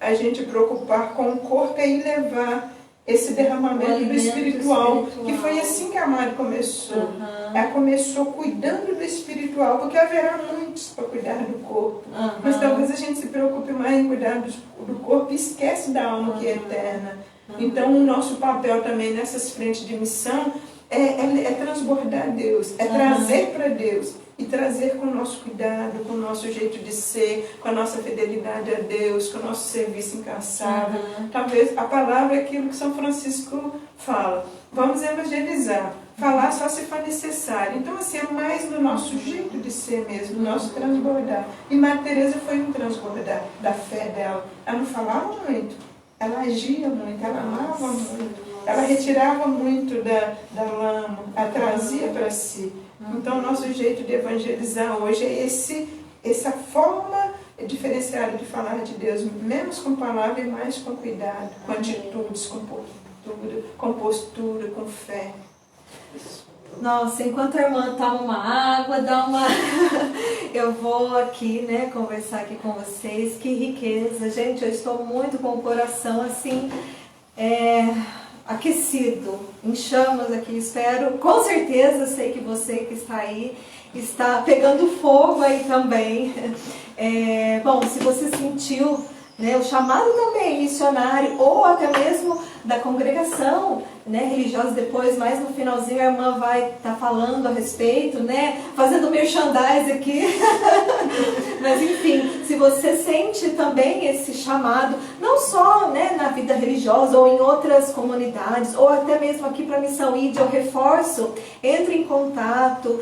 a gente preocupar com o corpo é ir levar esse derramamento do espiritual, que foi assim que a Mari começou. Ela começou cuidando do espiritual, porque haverá muitos para cuidar do corpo. Mas talvez a gente se preocupe mais em cuidar do corpo e esquece da alma que é eterna. Então o nosso papel também nessas frentes de missão é transbordar Deus, é trazer para Deus. E trazer com o nosso cuidado, com o nosso jeito de ser, com a nossa fidelidade a Deus, com o nosso serviço incansável. Talvez a palavra é aquilo que São Francisco fala. Vamos evangelizar. Falar só se for necessário. Então, assim, é mais do nosso jeito de ser mesmo, do nosso transbordar. E Maria Teresa foi um transbordar da fé dela. Ela não falava muito, ela agia muito, ela amava muito. Ela retirava muito da lama, a trazia para si. Então, o nosso jeito de evangelizar hoje é essa forma diferenciada de falar de Deus, menos com palavra e mais com cuidado, com atitudes, com postura, com fé. Nossa, enquanto a irmã toma uma água, eu vou aqui, né, conversar aqui com vocês. Que riqueza, gente, eu estou muito com o coração assim, aquecido, em chamas aqui, espero, com certeza, sei que você que está aí, está pegando fogo aí também. Bom, se você sentiu, né, o chamado também missionário, ou até mesmo da congregação, né, religiosa, depois, mais no finalzinho, a irmã vai estar falando a respeito, né, fazendo merchandise aqui. Mas enfim, se você sente também esse chamado, não só, né, na vida religiosa ou em outras comunidades, ou até mesmo aqui para a Missão ID, eu reforço, entre em contato,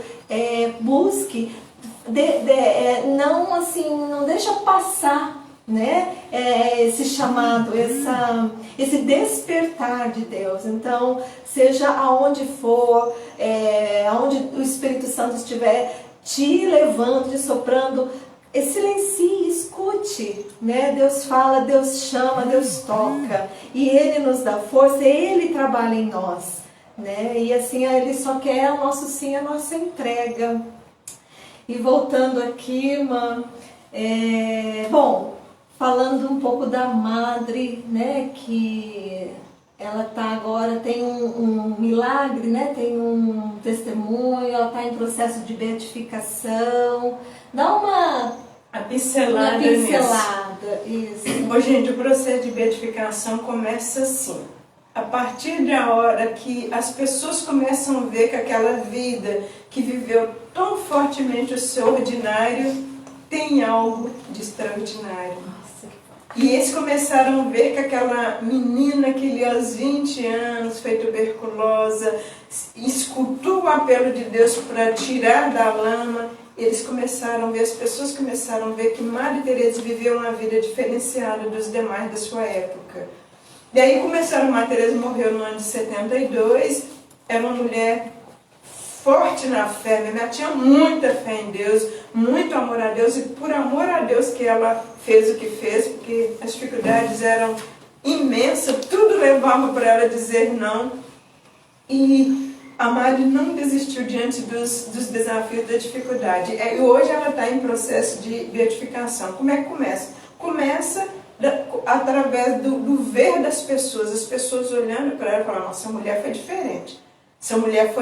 busque, não deixa passar, né, esse chamado, esse despertar de Deus. Então, seja aonde for, aonde o Espírito Santo estiver te levando, te soprando, silencie, escute, né? Deus fala, Deus chama, Deus toca, e Ele nos dá força, Ele trabalha em nós, né? E assim, Ele só quer o nosso sim, a nossa entrega. E voltando aqui, irmã, bom, falando um pouco da Madre, né, que ela está agora, tem um milagre, né, tem um testemunho, ela está em processo de beatificação. Dá uma pincelada nisso. Isso. Bom, gente, o processo de beatificação começa assim. A partir da hora que as pessoas começam a ver que aquela vida que viveu tão fortemente o seu ordinário tem algo de extraordinário. E eles começaram a ver que aquela menina que ali aos 20 anos foi tuberculosa, escutou o apelo de Deus para tirar da lama. Eles começaram a ver, as pessoas começaram a ver que Madre Teresa viveu uma vida diferenciada dos demais da sua época. Daí Madre Teresa morreu no ano de 72, era uma mulher forte na fé, ela tinha muita fé em Deus, muito amor a Deus, e por amor a Deus que ela fez o que fez, porque as dificuldades eram imensas, tudo levava para ela dizer não. E a Mari não desistiu diante dos desafios da dificuldade. E hoje ela está em processo de beatificação. Como é que começa? Começa através do ver das pessoas, as pessoas olhando para ela e falando, nossa, essa mulher foi diferente. Essa mulher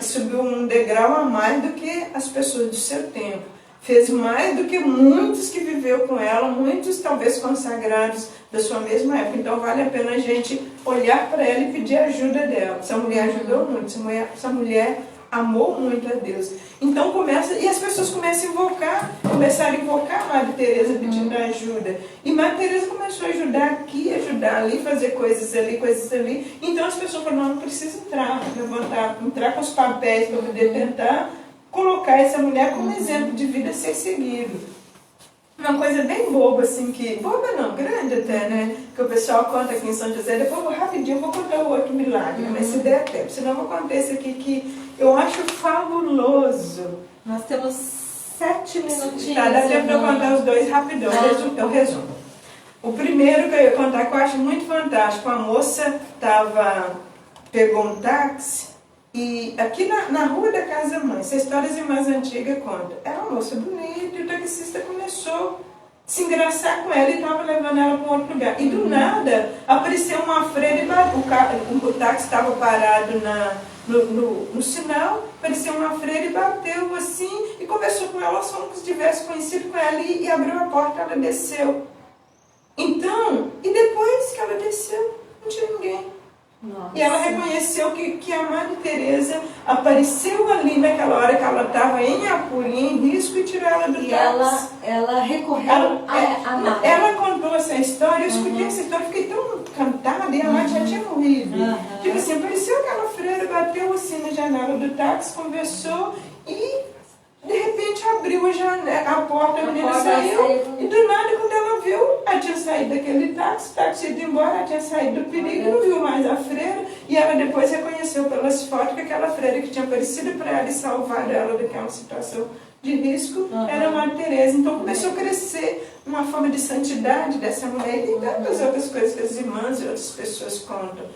subiu um degrau a mais do que as pessoas do seu tempo. Fez mais do que muitos que viveu com ela, muitos talvez consagrados da sua mesma época. Então vale a pena a gente olhar para ela e pedir ajuda dela. Essa mulher ajudou muito, essa mulher amou muito a Deus. Então e as pessoas começaram a invocar a Madre Teresa pedindo ajuda. E Madre Teresa começou a ajudar aqui, ajudar ali, fazer coisas ali. Então as pessoas falaram, não precisa entrar com os papéis para poder tentar colocar essa mulher como exemplo de vida a ser seguido. Uma coisa bem boba, assim, boba não, grande até, né? Que o pessoal conta aqui em São José, depois rapidinho vou contar o outro milagre, mas se der tempo, senão eu vou contar esse aqui que eu acho fabuloso. Nós temos 7 minutinhos. Tá, dá tempo de eu contar os dois rapidão, eu resumo. O primeiro que eu ia contar, que eu acho muito fantástico, a moça pegou um táxi, e aqui na rua da casa mãe, essa história as irmãs antigas contam. Era uma moça bonita e o taxista começou a se engraçar com ela e estava levando ela para um outro lugar. E do nada apareceu uma freira e o táxi estava parado no sinal, apareceu uma freira e bateu assim e conversou com ela, como se tivesse conhecido com ela e abriu a porta, ela desceu. Então, e depois que ela desceu, não tinha ninguém. Nossa. E ela reconheceu que a Madre Teresa apareceu ali naquela hora que ela estava em apuro, em risco, e tirou ela do táxi. Ela recorreu a Madre. Ela contou essa história, eu escutei essa história, fiquei tão encantada, e a Madre já tinha morrido. Tipo assim, apareceu aquela freira, bateu assim na janela do táxi, conversou e de repente abriu a porta, a menina saiu, e do nada, quando ela viu, ela tinha saído daquele táxi, o táxi tinha ido embora, ela tinha saído do perigo, não viu mais a freira, e ela depois reconheceu pelas fotos que aquela freira que tinha aparecido para ela e salvado ela daquela situação de risco era a Madre Teresa. Então começou a crescer uma forma de santidade dessa mulher e tantas outras coisas que as irmãs e outras pessoas contam.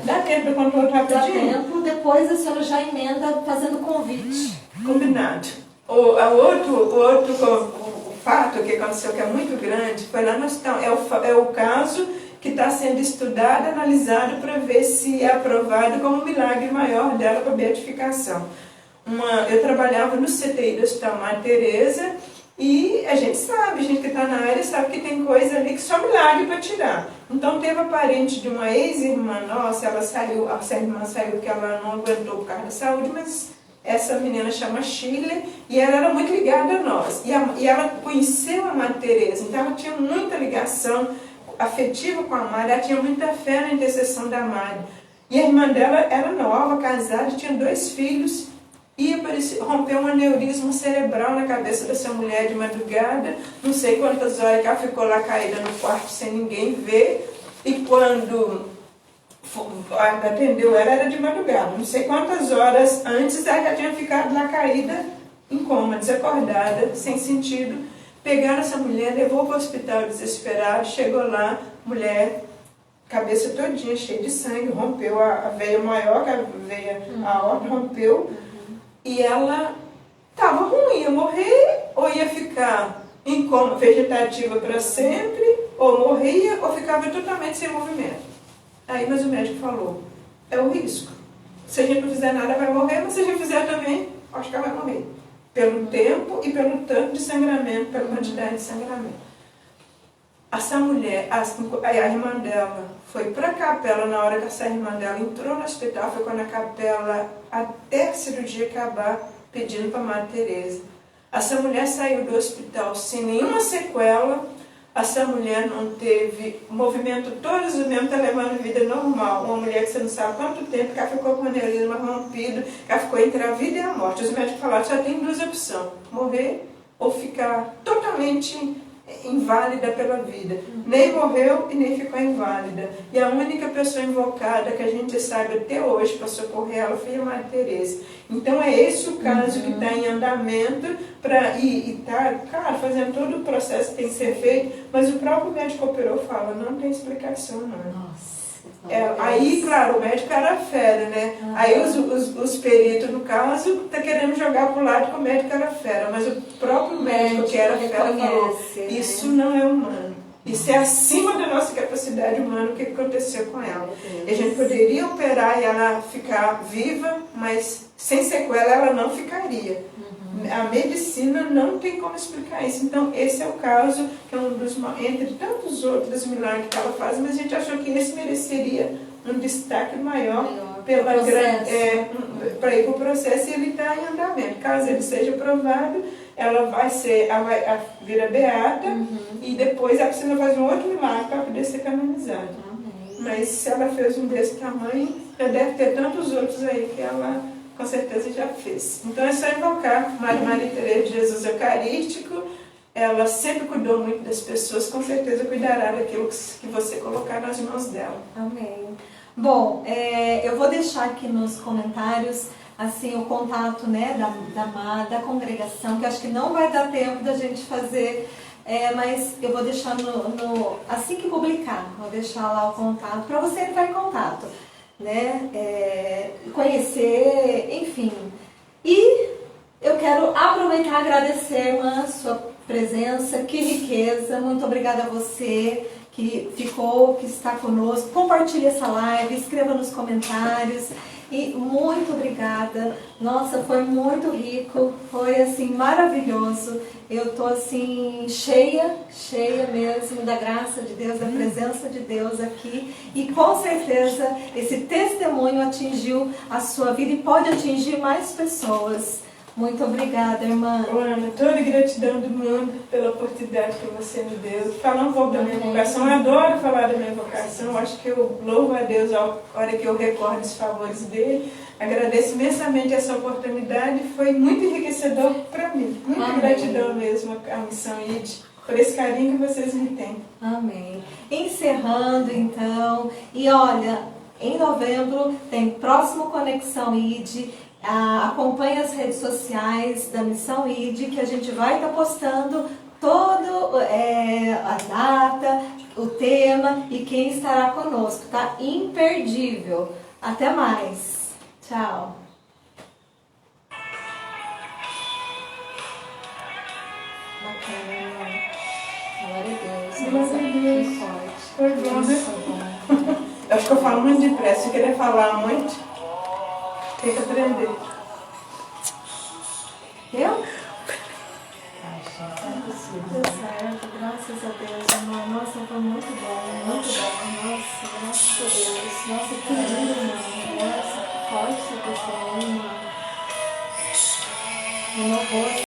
Dá tempo de contar outro rapidinho? Dá tempo, depois a senhora já emenda fazendo convite. Combinado. O fato que aconteceu, que é muito grande, foi lá é o caso que está sendo estudado, analisado para ver se é aprovado como um milagre maior dela para a beatificação. Eu trabalhava no CTI do Hospital Madre Teresa e a gente que está na área sabe que tem coisa ali que só milagre para tirar. Então teve a parente de uma ex-irmã nossa, essa irmã saiu porque ela não aguentou por causa da saúde, mas essa menina chama Shirley e ela era muito ligada a nós. E ela conheceu a Madre Teresa, então ela tinha muita ligação afetiva com a Madre, ela tinha muita fé na intercessão da Madre. E a irmã dela era nova, casada, tinha 2 filhos, e rompeu um aneurisma cerebral na cabeça dessa mulher de madrugada, não sei quantas horas que ela ficou lá caída no quarto sem ninguém ver, e quando atendeu ela era de madrugada, não sei quantas horas antes ela já tinha ficado lá caída em coma, desacordada, sem sentido. Pegaram essa mulher, levou para o hospital desesperado, chegou lá, mulher, cabeça todinha, cheia de sangue, rompeu a veia maior, a aorta rompeu, e ela estava ruim, ia morrer, ou ia ficar em coma vegetativa para sempre, ou morria, ou ficava totalmente sem movimento. Aí, mas o médico falou, é o risco. Se a gente não fizer nada, vai morrer, mas se a gente fizer também, acho que ela vai morrer. Pelo tempo e pelo tanto de sangramento, pela quantidade de sangramento. Essa mulher, a irmã dela, foi para a capela na hora que essa irmã dela entrou no hospital, ficou na capela até a cirurgia acabar, pedindo para a Madre Teresa. Essa mulher saiu do hospital sem nenhuma sequela. Essa mulher não teve movimento, todos os membros estão levando vida normal. Uma mulher que você não sabe quanto tempo, que ela ficou com o aneurisma rompido, que ela ficou entre a vida e a morte. Os médicos falaram, só tem 2 opções, morrer ou ficar totalmente inválida pela vida. Nem morreu e nem ficou inválida. E a única pessoa invocada que a gente sabe até hoje para socorrer ela foi a Madre Teresa. Então é esse o caso que está em andamento e está, claro, fazendo todo o processo que tem que ser feito, mas o próprio médico operou fala, não tem explicação não. Nossa. Aí, claro, o médico era fera, né? Aí os peritos, no caso, tá querendo jogar pro lado que o médico era fera, mas o próprio médico que era fera falou, isso não é humano. Isso é acima da nossa capacidade humana, o que aconteceu com ela. A gente poderia operar e ela ficar viva, mas sem sequela ela não ficaria. A medicina não tem como explicar isso. Então, esse é o caso, que é um dos, entre tantos outros milagres que ela faz, mas a gente achou que esse mereceria um destaque maior para ir para o processo, e ele está em andamento. Caso ele seja aprovado, ela vai vira beata, e depois ela precisa fazer um outro milagre para poder ser canonizada. Mas se ela fez um desse tamanho, já deve ter tantos outros aí que ela com certeza já fez. Então é só invocar Maria Teresa de Jesus Eucarístico. Ela sempre cuidou muito das pessoas, com certeza cuidará daquilo que você colocar nas mãos dela. Amém. Bom, eu vou deixar aqui nos comentários assim o contato, né, da congregação, que acho que não vai dar tempo da gente fazer, mas eu vou deixar assim que publicar, vou deixar lá o contato para você entrar em contato, né, conhecer, enfim. E eu quero aproveitar e agradecer, irmã, a sua presença, que riqueza, muito obrigada a você que está conosco. Compartilhe essa live, escreva nos comentários. E muito obrigada. Nossa, foi muito rico, foi assim maravilhoso. Eu tô assim cheia mesmo da graça de Deus, da presença de Deus aqui. E com certeza esse testemunho atingiu a sua vida e pode atingir mais pessoas. Muito obrigada, irmã. Ana, toda a gratidão do mundo pela oportunidade que você me deu. Falar um pouco da minha vocação, eu adoro falar da minha vocação. Acho que eu louvo a Deus a hora que eu recordo os favores dele. Agradeço imensamente essa oportunidade, foi muito enriquecedor para mim. Muita gratidão mesmo à Missão ID, por esse carinho que vocês me têm. Amém. Encerrando então, e olha, em novembro tem próximo Conexão ID. Acompanhe as redes sociais da Missão ID, que a gente vai estar postando todo a data, o tema e quem estará conosco, tá? Imperdível. Até mais. Tchau. Bacana. Glória a Deus. Glória a Deus. Foi forte. Foi bom, né? Acho que eu falo muito depressa. Se querer falar muito, tem que aprender. Eu? Deu certo, graças a Deus, irmã. Nossa, foi muito bom, muito bom. Nossa, graças a Deus. Nossa, que lindo, irmã. Nossa, que forte essa pessoa, irmã. Eu não vou